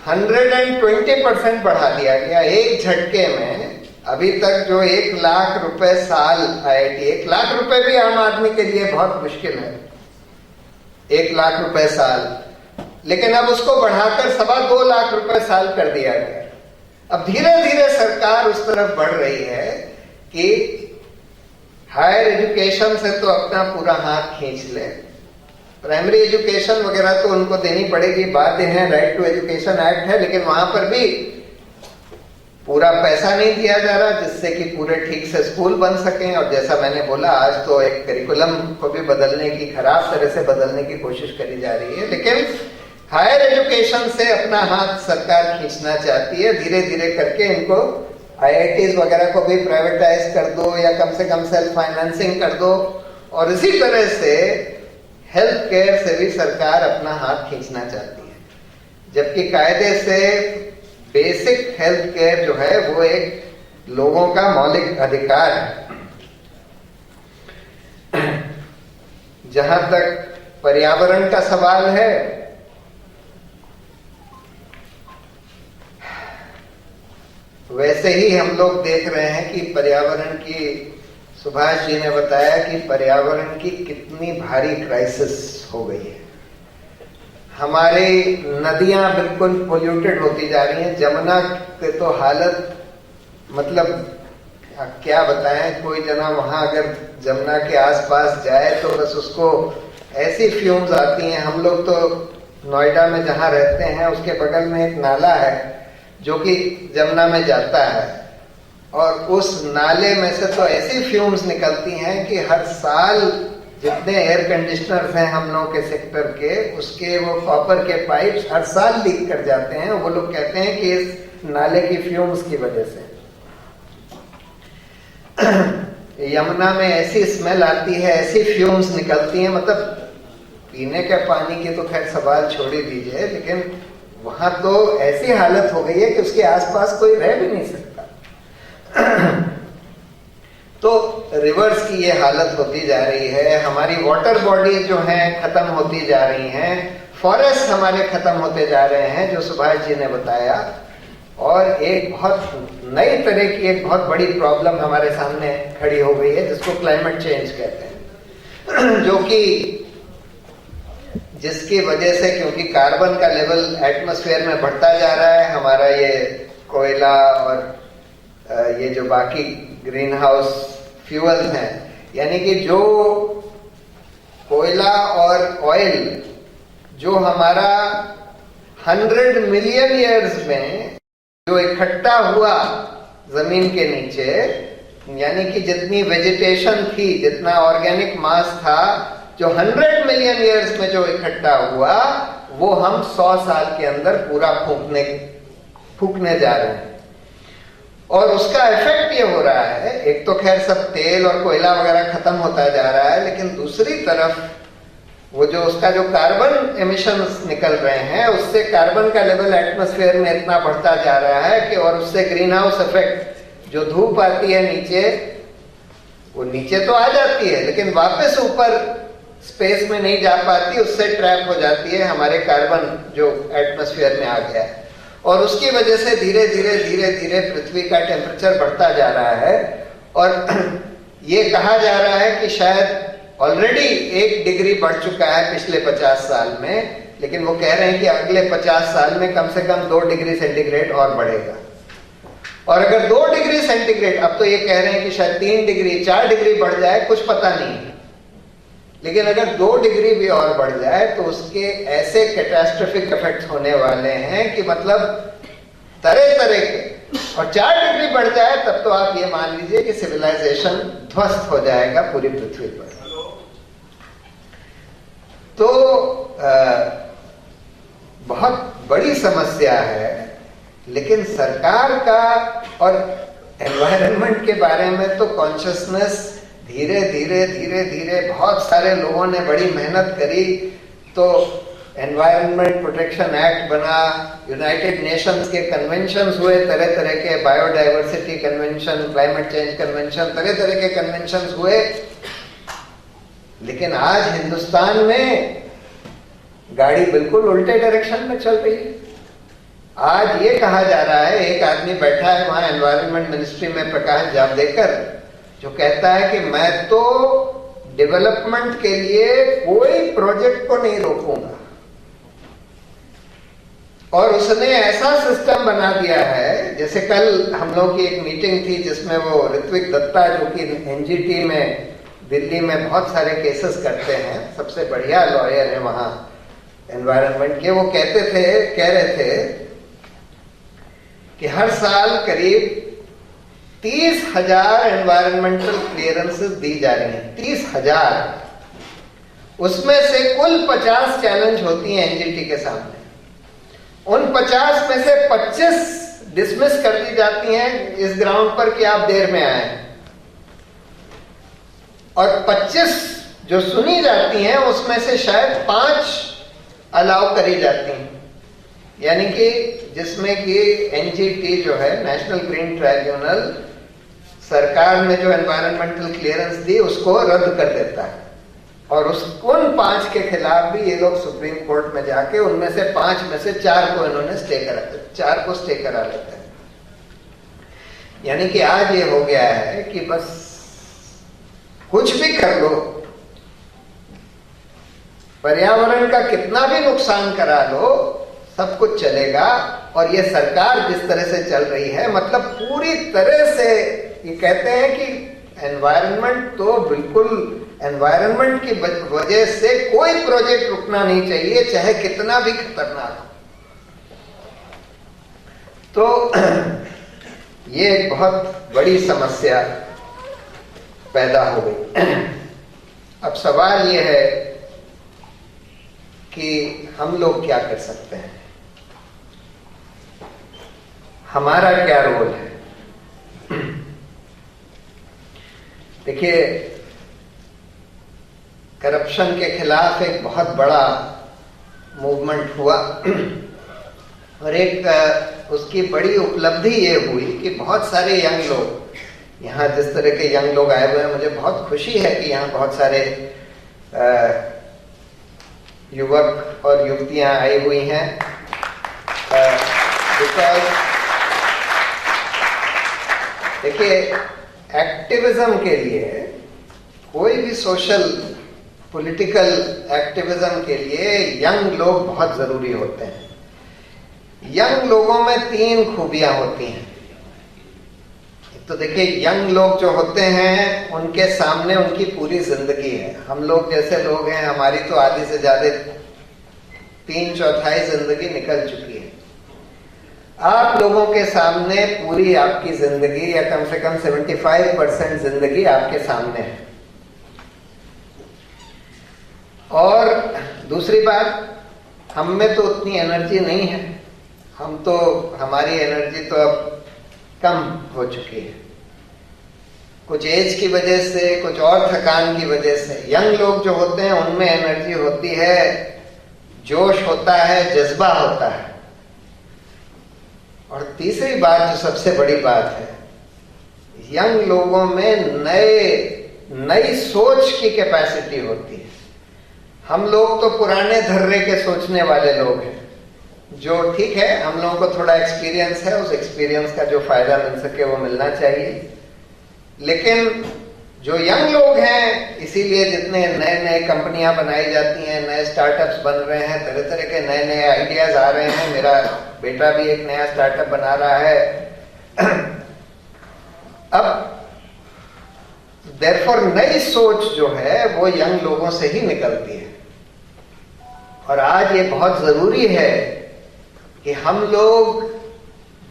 120% बढ़ा दिया गया एक झटके में। अभी तक जो 1 लाख रुपए साल आईआईटी, 1 लाख रुपए भी आम आदमी के लिए बहुत मुश्किल है, 1 लाख रुपए साल, लेकिन अब उसको बढ़ाकर 2.25 लाख रुपए साल कर दिया गया। अब धीरे धीरे सरकार उस तरफ बढ़ रही है कि हायर एजुकेशन से तो अपना पूरा हाथ खींच ले, प्राइमरी एजुकेशन वगैरह तो उनको देनी पड़ेगी, बाध्य है, राइट टू एजुकेशन एक्ट है, लेकिन वहां पर भी पूरा पैसा नहीं दिया जा रहा जिससे कि पूरे ठीक से स्कूल बन सकें। और जैसा मैंने बोला, आज तो एक करिकुलम को भी बदलने की, खराब तरह से बदलने की कोशिश करी जा रही है। लेकिन हायर एजुकेशन से अपना हाथ सरकार खींचना चाहती है। धीरे धीरे करके इनको आईआईटीज वगैरह को भी प्राइवेटाइज कर दो या कम से कम सेल्फ फाइनेंसिंग कर दो। और इसी तरह से हेल्थ केयर से भी सरकार अपना हाथ खींचना चाहती है, जबकि कायदे से बेसिक हेल्थ केयर जो है वो एक लोगों का मौलिक अधिकार है। जहां तक पर्यावरण का सवाल है, वैसे ही हम लोग देख रहे हैं कि पर्यावरण की, सुभाष जी ने बताया कि पर्यावरण की कितनी भारी क्राइसिस हो गई है। हमारी नदियां बिल्कुल पोल्यूटेड होती जा रही हैं। जमुना की तो हालत, मतलब क्या बताएं, कोई जना वहां अगर जमुना के आसपास जाए तो बस उसको ऐसी फ्यूम्स आती हैं। हम लोग तो नोएडा में जहां रहते हैं उसके बगल में एक नाला है जो कि जमुना में जाता है, और उस नाले में से तो ऐसी फ्यूम्स निकलती हैं कि हर साल जितने एयर कंडीशनर्स हैं हम लोगों के सेक्टर के, उसके वो कॉपर के पाइप्स हर साल लीक कर जाते हैं। वो लोग कहते हैं कि इस नाले की फ्यूम्स की वजह से। यमुना में ऐसी स्मेल आती है, ऐसी फ्यूम्स निकलती हैं, मतलब पीने के पानी की तो खैर सवाल छोड़ ही दीजिए, लेकिन वहां तो ऐसी हालत हो गई है कि उसके आसपास कोई रह भी नहीं सकता। तो रिवर्स की ये हालत होती जा रही है। हमारी वाटर बॉडी जो हैं खत्म होती जा रही हैं, फॉरेस्ट हमारे खत्म होते जा रहे हैं, जो सुभाष जी ने बताया। और एक बहुत नई तरह की, एक बहुत बड़ी प्रॉब्लम हमारे सामने खड़ी हो गई है जिसको क्लाइमेट चेंज कहते हैं, जो कि जिसकी वजह से, क्योंकि कार्बन का लेवल एटमॉस्फेयर में बढ़ता जा रहा है, हमारा ये कोयला और ये जो बाकी ग्रीन हाउस फ्यूल्स हैं, यानी कि जो कोयला और ऑयल जो हमारा 100 मिलियन ईयर्स में जो इकट्ठा हुआ जमीन के नीचे, यानी कि जितनी वेजिटेशन थी, जितना ऑर्गेनिक मास था, जो 100 मिलियन ईयर्स में जो इकट्ठा हुआ, वो हम 100 साल के अंदर पूरा फूकने जा रहे हैं। और उसका इफेक्ट ये हो रहा है, एक तो खैर सब तेल और कोयला वगैरह खत्म होता जा रहा है, लेकिन दूसरी तरफ वो जो उसका जो कार्बन एमिशंस निकल रहे हैं, उससे कार्बन का लेवल एटमॉस्फेयर में इतना बढ़ता जा रहा है कि, और उससे ग्रीन हाउस इफेक्ट, जो धूप आती है नीचे, वो नीचे तो आ जाती है लेकिन वापस ऊपर स्पेस में नहीं जा पाती, उससे ट्रैप हो जाती है हमारे कार्बन जो एटमॉस्फेयर में आ गया है। और उसकी वजह से धीरे धीरे पृथ्वी का टेम्परेचर बढ़ता जा रहा है। और ये कहा जा रहा है कि शायद ऑलरेडी 1 डिग्री बढ़ चुका है पिछले 50 साल में, लेकिन वो कह रहे हैं कि अगले 50 साल में कम से कम 2 डिग्री सेंटीग्रेड और बढ़ेगा। और अगर 2 डिग्री सेंटीग्रेड, अब तो ये कह रहे हैं कि शायद 3 डिग्री 4 डिग्री बढ़ जाए, कुछ पता नहीं है, लेकिन अगर 2 डिग्री भी और बढ़ जाए तो उसके ऐसे कैटास्ट्रोफिक इफेक्ट्स होने वाले हैं कि मतलब तरह तरह के। और 4 डिग्री बढ़ जाए तब तो आप ये मान लीजिए कि सिविलाइजेशन ध्वस्त हो जाएगा पूरी पृथ्वी पर। तो बहुत बड़ी समस्या है, लेकिन सरकार का और एनवायरनमेंट के बारे में तो कॉन्शियसनेस धीरे धीरे बहुत सारे लोगों ने बड़ी मेहनत करी, तो एनवायरनमेंट प्रोटेक्शन एक्ट बना, यूनाइटेड नेशंस के कन्वेंशंस हुए, तरह तरह के biodiversity convention, climate change convention, तरह तरह के कन्वेंशंस हुए। लेकिन आज हिंदुस्तान में गाड़ी बिल्कुल उल्टे डायरेक्शन में चल रही है। आज ये कहा जा रहा है, एक आदमी बैठा है वहां एनवायरनमेंट मिनिस्ट्री में, प्रकाश जावड़ेकर, जो कहता है कि मैं तो डेवलपमेंट के लिए कोई प्रोजेक्ट को नहीं रोकूंगा। और उसने ऐसा सिस्टम बना दिया है, जैसे कल हम लोग की एक मीटिंग थी जिसमें वो ऋत्विक दत्ता, जो कि एनजीटी में दिल्ली में बहुत सारे केसेस करते हैं, सबसे बढ़िया लॉयर है वहां एनवायरनमेंट के, वो कह रहे थे कि हर साल करीब 30,000 एनवायरमेंटल क्लियरेंसेस दी जा रही हैं, 30,000। उसमें से कुल 50 चैलेंज होती हैं एनजीटी के सामने। उन 50 में से 25 डिसमिस कर दी जाती हैं इस ग्राउंड पर कि आप देर में आए, और 25 जो सुनी जाती हैं उसमें से शायद 5 अलाउ करी जाती हैं, यानी कि जिसमें कि एनजीटी जो है, नेशनल ग्रीन ट्राइब्यूनल, सरकार ने जो एनवायरमेंटल क्लियरेंस दी उसको रद्द कर देता है। और उन 5 के खिलाफ भी ये लोग सुप्रीम कोर्ट में जाके उनमें से 5 में से 4 को इन्होंने स्टे करा लेते हैं। यानी कि आज ये हो गया है कि बस कुछ भी कर लो, पर्यावरण का कितना भी नुकसान करा लो, सब कुछ चलेगा। और ये सरकार जिस तरह से चल रही है, मतलब पूरी तरह से ये कहते हैं कि एनवायरनमेंट तो बिल्कुल, एनवायरनमेंट की वजह से कोई प्रोजेक्ट रुकना नहीं चाहिए, चाहे कितना भी खतरनाक हो। तो ये एक बहुत बड़ी समस्या पैदा हो गई। अब सवाल ये है कि हम लोग क्या कर सकते हैं, हमारा क्या रोल है। देखिए, करप्शन के खिलाफ एक बहुत बड़ा मूवमेंट हुआ, और एक उसकी बड़ी उपलब्धि ये हुई कि बहुत सारे यंग लोग, यहाँ जिस तरह के यंग लोग आए हुए हैं, मुझे बहुत खुशी है कि यहाँ बहुत सारे युवक और युवतियां आई हुई हैं। बिकॉज देखिए, एक्टिविज्म के लिए, कोई भी सोशल पॉलिटिकल एक्टिविज्म के लिए यंग लोग बहुत जरूरी होते हैं। यंग लोगों में 3 खूबियां होती हैं। तो देखिए, यंग लोग जो होते हैं उनके सामने उनकी पूरी जिंदगी है। हम लोग जैसे लोग हैं, हमारी तो आधी से ज्यादा 3/4 जिंदगी निकल चुकी है। आप लोगों के सामने पूरी आपकी जिंदगी या कम से कम 75% जिंदगी आपके सामने है। और दूसरी बात, हम में तो उतनी एनर्जी नहीं है, हमारी एनर्जी तो अब कम हो चुकी है, कुछ एज की वजह से, कुछ और थकान की वजह से। यंग लोग जो होते हैं उनमें एनर्जी होती है, जोश होता है, जज्बा होता है। और तीसरी बात जो सबसे बड़ी बात है, यंग लोगों में नई सोच की कैपेसिटी होती है। हम लोग तो पुराने धर्रे के सोचने वाले लोग हैं, जो ठीक है, हम लोगों को थोड़ा एक्सपीरियंस है, उस एक्सपीरियंस का जो फायदा मिल सके वो मिलना चाहिए। लेकिन जो यंग लोग हैं, इसीलिए जितने नए नए कंपनियां बनाई जाती हैं, नए स्टार्टअप्स बन रहे हैं, तरह तरह के नए नए आइडियाज आ रहे हैं। मेरा बेटा भी एक नया स्टार्टअप बना रहा है। अब देयरफॉर नई सोच जो है वो यंग लोगों से ही निकलती है। और आज ये बहुत जरूरी है कि हम लोग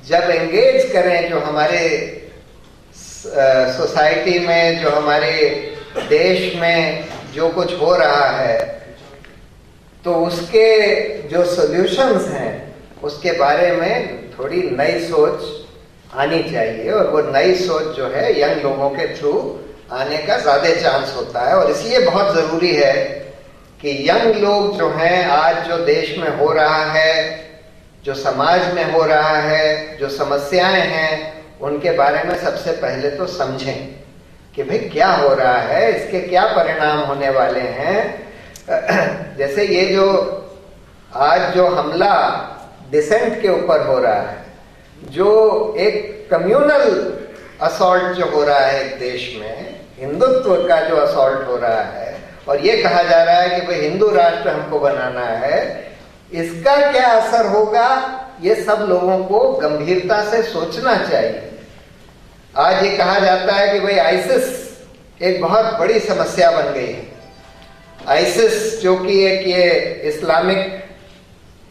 जब एंगेज करें, जो हमारे सोसाइटी में, जो हमारे देश में जो कुछ हो रहा है, तो उसके जो सॉल्यूशंस हैं उसके बारे में थोड़ी नई सोच आनी चाहिए। और वो नई सोच जो है यंग लोगों के थ्रू आने का ज्यादा चांस होता है। और इसलिए बहुत जरूरी है कि यंग लोग जो हैं, आज जो देश में हो रहा है, जो समाज में हो रहा है, जो समस्याएं हैं, उनके बारे में सबसे पहले तो समझें कि भाई क्या हो रहा है, इसके क्या परिणाम होने वाले हैं। जैसे ये जो आज जो हमला डिसेंट के ऊपर हो रहा है, जो एक कम्युनल असॉल्ट जो हो रहा है एक देश में, हिंदुत्व का जो असॉल्ट हो रहा है, और ये कहा जा रहा है कि भाई हिंदू राष्ट्र हमको बनाना है, इसका क्या असर होगा, ये सब लोगों को गंभीरता से सोचना चाहिए। आज ये कहा जाता है कि भाई आईसिस एक बहुत बड़ी समस्या बन गई है। आईसिस जो कि एक ये इस्लामिक,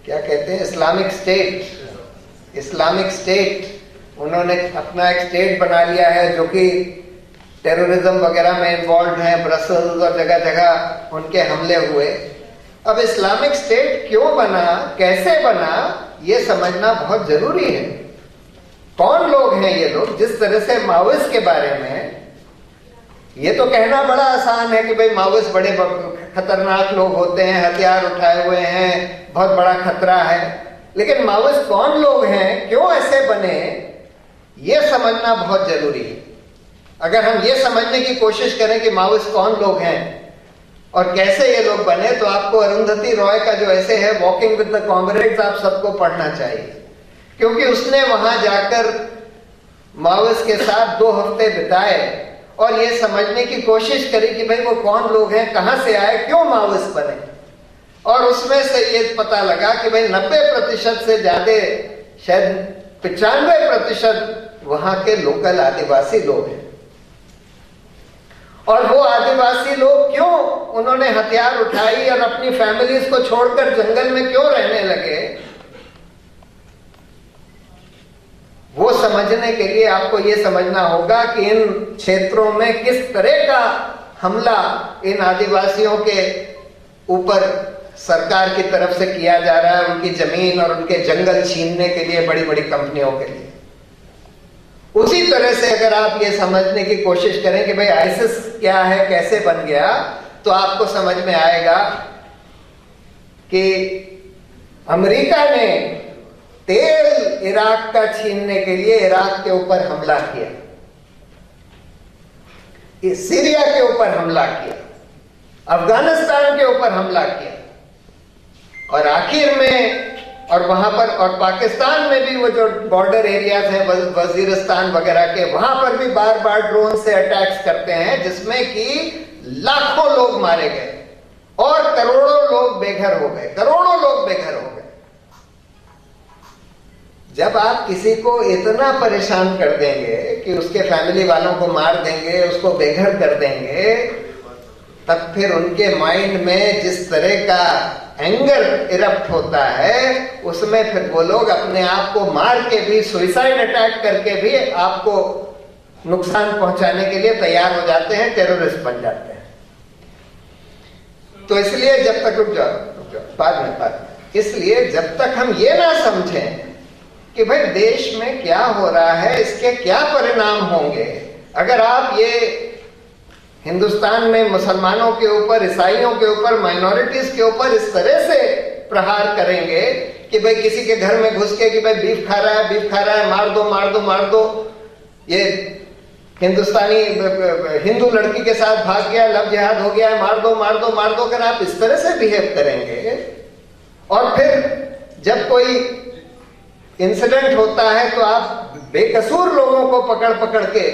क्या कहते हैं, इस्लामिक स्टेट, उन्होंने अपना एक स्टेट बना लिया है जो कि टेररिज्म वगैरह में इन्वॉल्व है। ब्रसल्स और जगह जगह उनके हमले हुए। अब इस्लामिक स्टेट क्यों बना, कैसे बना, ये समझना बहुत जरूरी है। कौन लोग हैं ये लोग? जिस तरह से माओइस्ट के बारे में, ये तो कहना बड़ा आसान है कि भाई माओइस्ट बड़े खतरनाक लोग होते हैं, हथियार उठाए हुए हैं, बहुत बड़ा खतरा है। लेकिन माओइस्ट कौन लोग हैं, क्यों ऐसे बने, ये समझना बहुत जरूरी है। अगर हम ये समझने की कोशिश करें कि माओइस्ट कौन लोग हैं और कैसे ये लोग बने, तो आपको अरुंधति रॉय का जो ऐसे है वॉकिंग विद द कॉमरेड्स, आप सबको पढ़ना चाहिए। क्योंकि उसने वहां जाकर माओइस्ट के साथ 2 हफ्ते बिताए और ये समझने की कोशिश करी कि भाई वो कौन लोग हैं, कहां से आए, क्यों माओइस्ट बने। और उसमें से ये पता लगा कि भाई 90% से ज्यादा, शायद 95% वहां के लोकल आदिवासी लोग हैं। और वो आदिवासी लोग क्यों उन्होंने हथियार उठाई और अपनी फैमिलीज को छोड़कर जंगल में क्यों रहने लगे, वो समझने के लिए आपको ये समझना होगा कि इन क्षेत्रों में किस तरह का हमला इन आदिवासियों के ऊपर सरकार की तरफ से किया जा रहा है, उनकी जमीन और उनके जंगल छीनने के लिए बड़ी बड़ी कंपनियों के लिए। उसी तरह से अगर आप ये समझने की कोशिश करें कि भाई आईसिस क्या है, कैसे बन गया, तो आपको समझ में आएगा कि अमेरिका ने तेल इराक का छीनने के लिए इराक के ऊपर हमला किया, सीरिया के ऊपर हमला किया, अफगानिस्तान के ऊपर हमला किया, और आखिर में और वहां पर, और पाकिस्तान में भी वो जो बॉर्डर एरियाज हैं वजीरिस्तान वगैरह के, वहां पर भी बार बार ड्रोन से अटैक्स करते हैं, जिसमें कि लाखों लोग मारे गए और करोड़ों लोग बेघर हो गए, करोड़ों लोग बेघर हो गए। जब आप किसी को इतना परेशान कर देंगे कि उसके फैमिली वालों को मार देंगे, उसको बेघर कर देंगे, तब फिर उनके माइंड में जिस तरह का एंगर इरप्ट होता है, उसमें फिर वो लोग अपने आप को मार के भी, सुइसाइड अटैक करके भी आपको नुकसान पहुंचाने के लिए तैयार हो जाते हैं, टेररिस्ट बन जाते हैं। तो इसलिए जब तक रुक जाओ बाद में इसलिए जब तक हम ये ना समझें कि भाई देश में क्या हो रहा है, इसके क्या परिणाम होंगे, अगर आप ये हिंदुस्तान में मुसलमानों के ऊपर, ईसाइयों के ऊपर, माइनॉरिटीज के ऊपर इस तरह से प्रहार करेंगे कि भाई किसी के घर में घुस के कि भाई बीफ खा रहा है, मार दो मार दो मार दो, ये हिंदुस्तानी हिंदू लड़की के साथ भाग गया, लव जिहाद हो गया है, मार दो मार दो मार दो, अगर आप इस तरह से बिहेव करेंगे और फिर जब कोई इंसिडेंट होता है तो आप बेकसूर लोगों को पकड़ पकड़ के,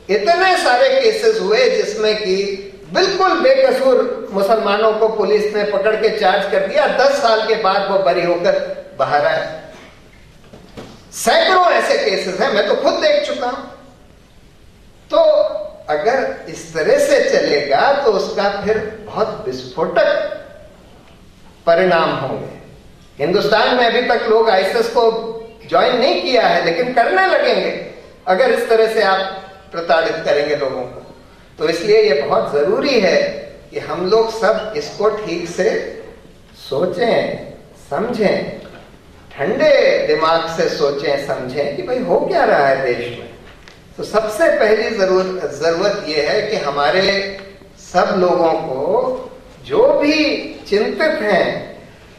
इतने सारे केसेस हुए जिसमें कि बिल्कुल बेकसूर मुसलमानों को पुलिस ने पकड़ के चार्ज कर दिया, 10 साल के बाद वो बरी होकर बाहर आए। सैकड़ों ऐसे केसेस हैं, मैं तो खुद देख चुका हूं। तो अगर इस तरह से चलेगा तो उसका फिर बहुत विस्फोटक परिणाम होंगे। हिंदुस्तान में अभी तक लोग आईएसआईएस को ज्वाइन नहीं किया है, लेकिन करने लगेंगे अगर इस तरह से आप प्रताड़ित करेंगे लोगों को। तो इसलिए ये बहुत जरूरी है कि हम लोग सब इसको ठीक से सोचें, समझें, ठंडे दिमाग से सोचें, समझें कि भाई हो क्या रहा है देश में। तो सबसे पहली जरूरत यह है कि हमारे सब लोगों को जो भी चिंतित हैं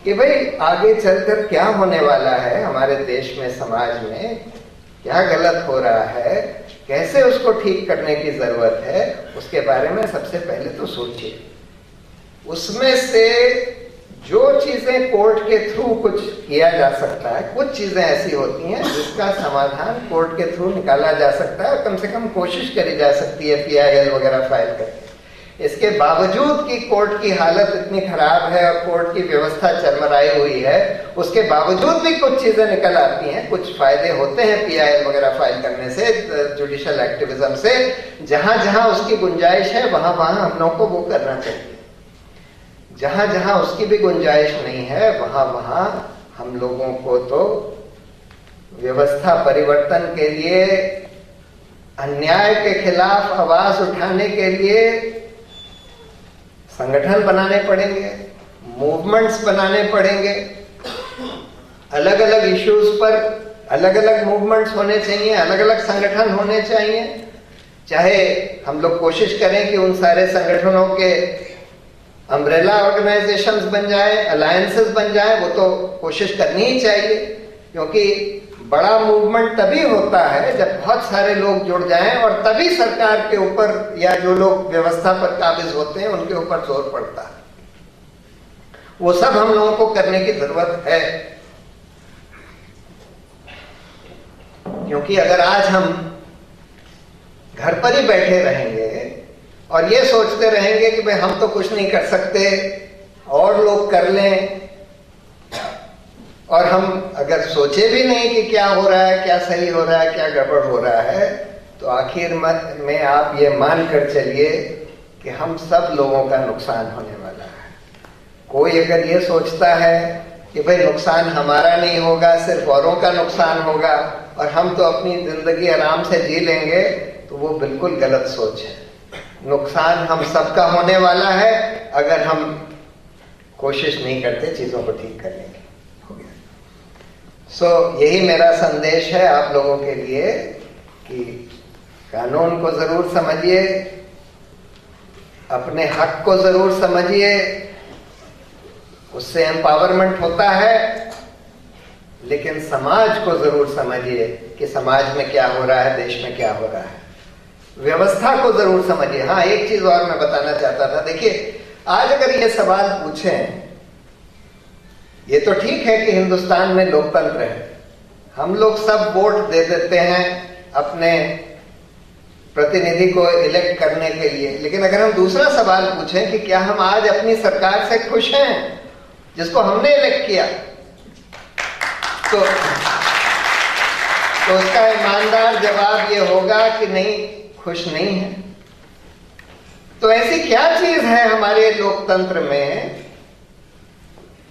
कि भाई आगे चलकर क्या होने वाला है हमारे देश में, समाज में क्या गलत हो रहा है, कैसे उसको ठीक करने की जरूरत है, उसके बारे में सबसे पहले तो सोचिए। उसमें से जो चीजें कोर्ट के थ्रू कुछ किया जा सकता है, कुछ चीजें ऐसी होती हैं जिसका समाधान कोर्ट के थ्रू निकाला जा सकता है और कम से कम कोशिश करी जा सकती है PIL वगैरह फाइल करके। इसके बावजूद कि कोर्ट की हालत इतनी खराब है और कोर्ट की व्यवस्था चरमराई हुई है, उसके बावजूद भी कुछ चीजें निकल आती हैं, कुछ फायदे होते हैं PIL वगैरह फाइल करने से, जुडिशियल एक्टिविज्म से। जहां जहां उसकी गुंजाइश है वहां वहां हम लोग को वो करना चाहिए। जहां जहां उसकी भी गुंजाइश नहीं है वहां वहां हम लोगों को तो व्यवस्था परिवर्तन के लिए, अन्याय के खिलाफ आवाज उठाने के लिए संगठन बनाने पड़ेंगे, मूवमेंट्स बनाने पड़ेंगे। अलग अलग इश्यूज पर अलग अलग मूवमेंट्स होने चाहिए, अलग अलग संगठन होने चाहिए। चाहे हम लोग कोशिश करें कि उन सारे संगठनों के अम्ब्रेला ऑर्गेनाइजेशंस बन जाए, अलायंसेस बन जाए, वो तो कोशिश करनी ही चाहिए, क्योंकि बड़ा मूवमेंट तभी होता है जब बहुत सारे लोग जुड़ जाएं और तभी सरकार के ऊपर या जो लोग व्यवस्था पर काबिज होते हैं उनके ऊपर जोर पड़ता है। वो सब हम लोगों को करने की जरूरत है, क्योंकि अगर आज हम घर पर ही बैठे रहेंगे और ये सोचते रहेंगे कि भाई हम तो कुछ नहीं कर सकते और लोग कर लें, और हम अगर सोचे भी नहीं कि क्या हो रहा है, क्या सही हो रहा है, क्या गड़बड़ हो रहा है, तो आखिर में आप ये मान कर चलिए कि हम सब लोगों का नुकसान होने वाला है। कोई अगर ये सोचता है कि भाई नुकसान हमारा नहीं होगा, सिर्फ औरों का नुकसान होगा और हम तो अपनी जिंदगी आराम से जी लेंगे, तो वो बिल्कुल गलत सोच है। नुकसान हम सबका होने वाला है अगर हम कोशिश नहीं करते चीजों को ठीक करने की। यही मेरा संदेश है आप लोगों के लिए कि कानून को जरूर समझिए, अपने हक को जरूर समझिए, उससे एम्पावरमेंट होता है, लेकिन समाज को जरूर समझिए कि समाज में क्या हो रहा है, देश में क्या हो रहा है, व्यवस्था को जरूर समझिए। हाँ, एक चीज और मैं बताना चाहता था। देखिए, आज अगर ये सवाल पूछें, ये तो ठीक है कि हिंदुस्तान में लोकतंत्र है, हम लोग सब वोट दे देते हैं अपने प्रतिनिधि को इलेक्ट करने के लिए, लेकिन अगर हम दूसरा सवाल पूछें कि क्या हम आज अपनी सरकार से खुश हैं जिसको हमने इलेक्ट किया, तो उसका ईमानदार जवाब ये होगा कि नहीं, खुश नहीं है। तो ऐसी क्या चीज है हमारे लोकतंत्र में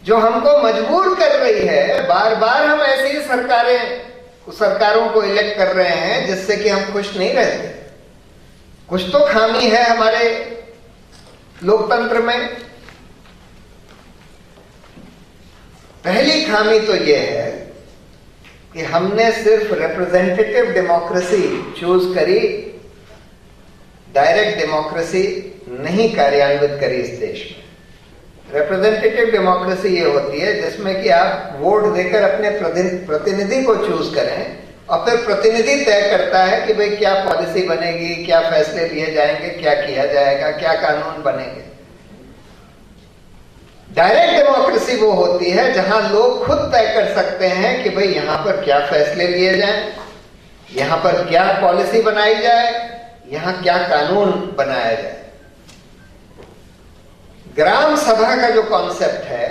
जो हमको मजबूर कर रही है। बार बार हम ऐसी ही सरकारों को इलेक्ट कर रहे हैं जिससे कि हम खुश नहीं रहते। कुछ तो खामी है हमारे लोकतंत्र में। पहली खामी तो यह है कि हमने सिर्फ रिप्रेजेंटेटिव डेमोक्रेसी चूज करी, डायरेक्ट डेमोक्रेसी नहीं कार्यान्वित करी इस देश में। रिप्रेजेंटेटिव डेमोक्रेसी ये होती है जिसमें कि आप वोट देकर अपने प्रतिनिधि को चूज करें और फिर प्रतिनिधि तय करता है कि भाई क्या पॉलिसी बनेगी, क्या फैसले लिए जाएंगे, क्या किया जाएगा, क्या कानून बनेंगे। डायरेक्ट डेमोक्रेसी वो होती है जहां लोग खुद तय कर सकते हैं कि भाई यहां पर क्या फैसले लिए जाएं, यहां पर क्या पॉलिसी बनाई जाए, यहां क्या कानून बनाया जाए। ग्राम सभा का जो कॉन्सेप्ट है,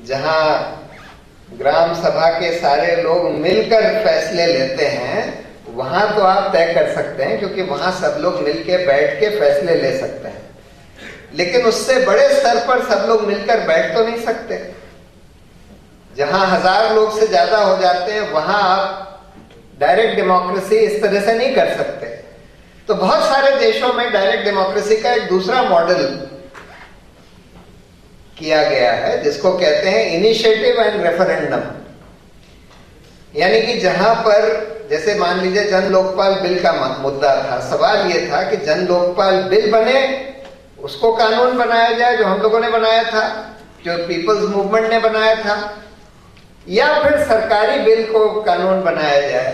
जहां ग्राम सभा के सारे लोग मिलकर फैसले लेते हैं, वहां तो आप तय कर सकते हैं क्योंकि वहां सब लोग मिलकर बैठ के फैसले ले सकते हैं। लेकिन उससे बड़े स्तर पर सब लोग मिलकर बैठ तो नहीं सकते। जहां 1000 लोग से ज्यादा हो जाते हैं वहां आप डायरेक्ट डेमोक्रेसी इस तरह से नहीं कर सकते। तो बहुत सारे देशों में डायरेक्ट डेमोक्रेसी का एक दूसरा मॉडल किया गया है जिसको कहते हैं इनिशिएटिव एंड रेफरेंडम। यानी कि जहां पर जैसे मान लीजिए जन लोकपाल बिल का मुद्दा था, सवाल यह था कि जन लोकपाल बिल बने, उसको कानून बनाया जाए जो हम लोगों ने बनाया था, जो पीपल्स मूवमेंट ने बनाया था, या फिर सरकारी बिल को कानून बनाया जाए।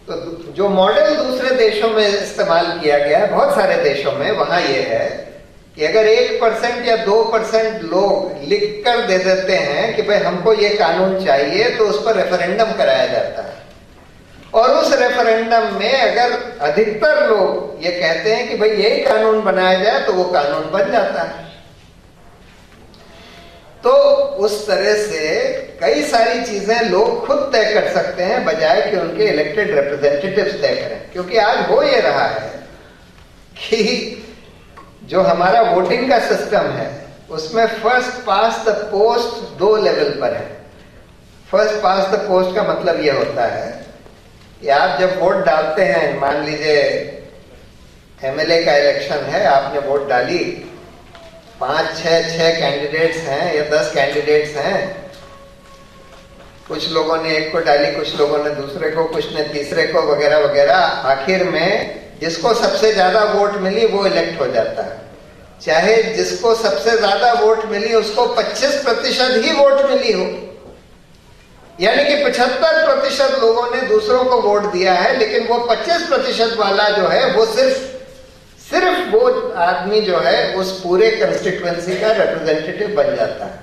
तो जो मॉडल दूसरे देशों में इस्तेमाल किया गया है, बहुत सारे देशों में, वहां यह है कि अगर 1% या 2% लोग लिख कर दे देते हैं कि भाई हमको ये कानून चाहिए, तो उस पर रेफरेंडम कराया जाता है। और उस रेफरेंडम में अगर अधिकतर लोग ये कहते हैं कि भाई यही कानून बनाया जाए, तो वो कानून बन जाता है। तो उस तरह से कई सारी चीजें लोग खुद तय कर सकते हैं बजाय कि उनके इलेक्टेड रिप्रेजेंटेटिव्स तय करें। क्योंकि आज हो ये रहा है कि जो हमारा वोटिंग का सिस्टम है उसमें first pass the post 2 level पर है। फर्स्ट पास द पोस्ट का मतलब यह होता है कि आप जब वोट डालते हैं, मान लीजिए एमएलए का इलेक्शन है, आपने वोट डाली, 5-6 कैंडिडेट्स हैं या 10 कैंडिडेट्स हैं, कुछ लोगों ने एक को डाली, कुछ लोगों ने दूसरे को, कुछ ने तीसरे को, वगैरह वगैरह। आखिर में जिसको सबसे ज्यादा वोट मिली वो इलेक्ट हो जाता है। चाहे जिसको सबसे ज्यादा वोट मिली उसको 25% ही वोट मिली हो, यानी कि 75% लोगों ने दूसरों को वोट दिया है, लेकिन वो 25% वाला जो है वो सिर्फ वो आदमी जो है उस पूरे कंस्टिट्यूएंसी का रिप्रेजेंटेटिव बन जाता है।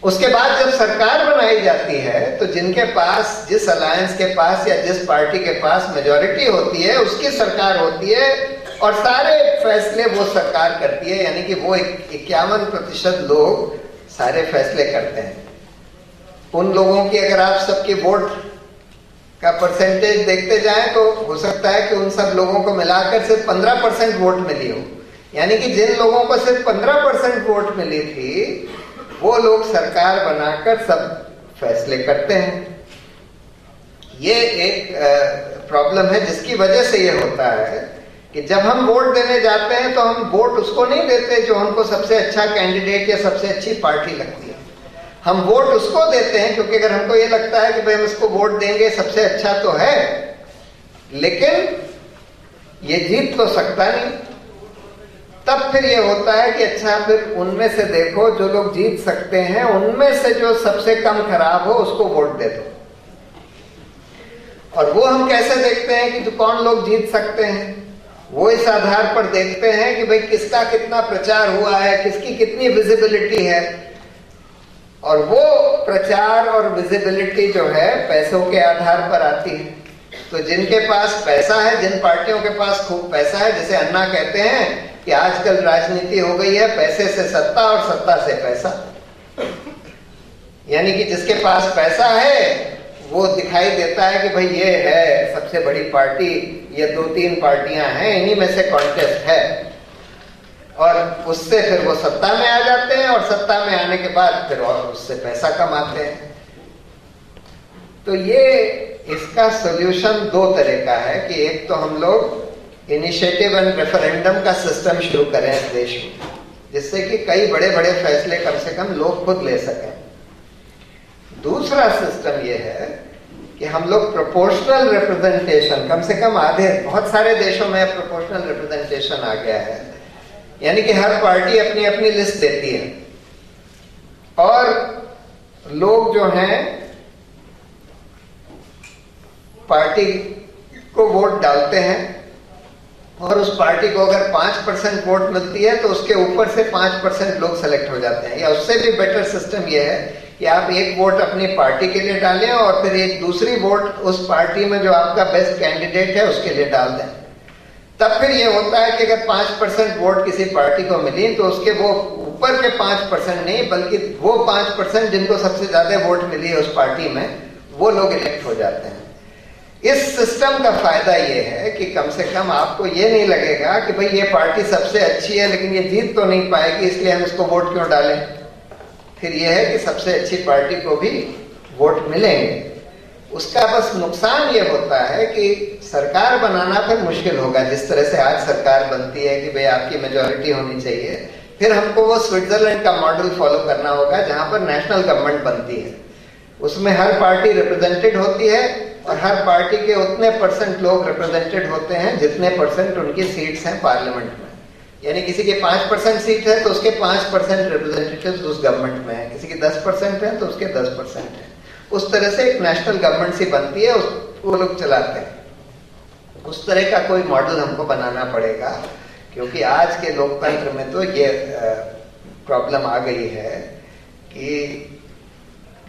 उसके बाद जब सरकार बनाई जाती है तो जिनके पास, जिस अलायंस के पास या जिस पार्टी के पास मेजॉरिटी होती है उसकी सरकार होती है और सारे फैसले वो सरकार करती है। यानी कि वो 51% लोग सारे फैसले करते हैं। उन लोगों की अगर आप सबकी वोट का परसेंटेज देखते जाएं तो हो सकता है कि उन सब लोगों को मिलाकर सिर्फ 15% वोट मिली हो। यानी कि जिन लोगों को सिर्फ 15% वोट मिली थी वो लोग सरकार बनाकर सब फैसले करते हैं। ये एक प्रॉब्लम है जिसकी वजह से ये होता है कि जब हम वोट देने जाते हैं तो हम वोट उसको नहीं देते जो हमको सबसे अच्छा कैंडिडेट या सबसे अच्छी पार्टी लगती है। हम वोट उसको देते हैं क्योंकि अगर हमको ये लगता है कि भाई हम इसको वोट देंगे, सबसे अच्छा तो है, लेकिन ये जीत तो सकता नहीं। तब फिर ये होता है कि अच्छा फिर उनमें से देखो जो लोग जीत सकते हैं, उनमें से जो सबसे कम खराब हो उसको वोट दे दो। और वो हम कैसे देखते हैं कि जो कौन लोग जीत सकते हैं, वो इस आधार पर देखते हैं कि भाई किसका कितना प्रचार हुआ है, किसकी कितनी विजिबिलिटी है। और वो प्रचार और विजिबिलिटी जो है पैसों के आधार पर आती है। तो जिनके पास पैसा है, जिन पार्टियों के पास खूब पैसा है, जैसे अन्ना कहते हैं कि आजकल राजनीति हो गई है पैसे से सत्ता और सत्ता से पैसा। यानी कि जिसके पास पैसा है वो दिखाई देता है कि भाई ये है सबसे बड़ी पार्टी, ये 2-3 पार्टियां हैं, इन्हीं में से कॉन्टेस्ट है। और उससे फिर वो सत्ता में आ जाते हैं और सत्ता में आने के बाद फिर और उससे पैसा कमाते हैं। तो ये इसका सॉल्यूशन दो तरह का है कि एक तो हम लोग इनिशिएटिव एंड रेफरेंडम का सिस्टम शुरू करें इस देश में, जिससे कि कई बड़े बड़े फैसले कम से कम लोग खुद ले सकें। दूसरा सिस्टम ये है कि हम लोग प्रोपोर्शनल रिप्रेजेंटेशन, कम से कम आधे, बहुत सारे देशों में प्रोपोर्शनल रिप्रेजेंटेशन आ गया है, यानी कि हर पार्टी अपनी अपनी लिस्ट देती है और लोग जो हैं पार्टी को वोट डालते हैं और उस पार्टी को अगर 5% वोट मिलती है तो उसके ऊपर से 5% लोग सेलेक्ट हो जाते हैं। या उससे भी बेटर सिस्टम यह है कि आप एक वोट अपनी पार्टी के लिए डालें और फिर एक दूसरी वोट उस पार्टी में जो आपका बेस्ट कैंडिडेट है उसके लिए डाल दें। तब फिर ये होता है कि अगर 5% वोट किसी पार्टी को मिली तो उसके वो ऊपर के 5% नहीं, बल्कि वो 5% जिनको सबसे ज्यादा वोट मिली है उस पार्टी में, वो लोग इलेक्ट हो जाते हैं। इस सिस्टम का फायदा ये है कि कम से कम आपको ये नहीं लगेगा कि भाई ये पार्टी सबसे अच्छी है लेकिन ये जीत तो नहीं पाएगी इसलिए हम इसको वोट क्यों डालें। फिर ये है कि सबसे अच्छी पार्टी को भी वोट मिलेंगे। उसका बस नुकसान ये होता है कि सरकार बनाना फिर मुश्किल होगा। जिस तरह से आज सरकार बनती है कि भाई आपकी मेजॉरिटी होनी चाहिए, फिर हमको वो स्विट्जरलैंड का मॉडल फॉलो करना होगा जहां पर नेशनल गवर्नमेंट बनती है। उसमें हर पार्टी रिप्रेजेंटेड होती है और हर पार्टी के उतने % लोग रिप्रेजेंटेड होते हैं जितने % उनकी सीट्स हैं पार्लियामेंट में। यानी किसी के 5% सीट है तो उसके 5% रिप्रेजेंटेटिव्स उस गवर्नमेंट में है, किसी के 10% है तो उसके 10% है। उस तरह से एक नेशनल गवर्नमेंट सी बनती है, वो लोग चलाते हैं। उस तरह का कोई मॉडल हमको बनाना पड़ेगा, क्योंकि आज के लोकतंत्र में तो ये प्रॉब्लम आ गई है कि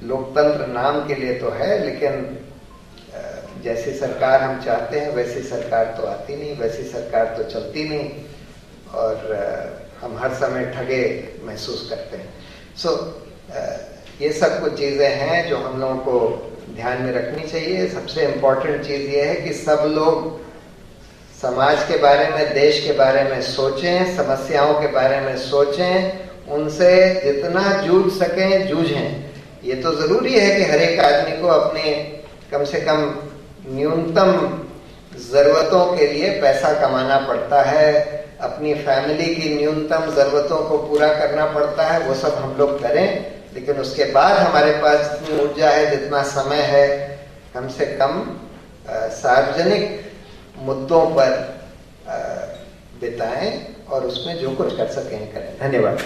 लोकतंत्र नाम के लिए तो है लेकिन जैसी सरकार हम चाहते हैं वैसी सरकार तो आती नहीं, वैसी सरकार तो चलती नहीं और हम हर समय ठगे महसूस करते हैं। सो ये सब कुछ चीज़ें हैं जो हम लोगों को ध्यान में रखनी चाहिए। सबसे इम्पोर्टेंट चीज़ ये है कि सब लोग समाज के बारे में, देश के बारे में सोचें, समस्याओं के बारे में सोचें, उनसे जितना जूझ सकें जूझें। ये तो ज़रूरी है कि हर एक आदमी को अपने कम से कम न्यूनतम ज़रूरतों के लिए पैसा कमाना पड़ता है, अपनी फैमिली की न्यूनतम ज़रूरतों को पूरा करना पड़ता है। वो सब हम लोग करें, लेकिन उसके बाद हमारे पास जितनी ऊर्जा है, जितना समय है, कम से कम सार्वजनिक मुद्दों पर बिताएं और उसमें जो कुछ कर सकें करें। धन्यवाद।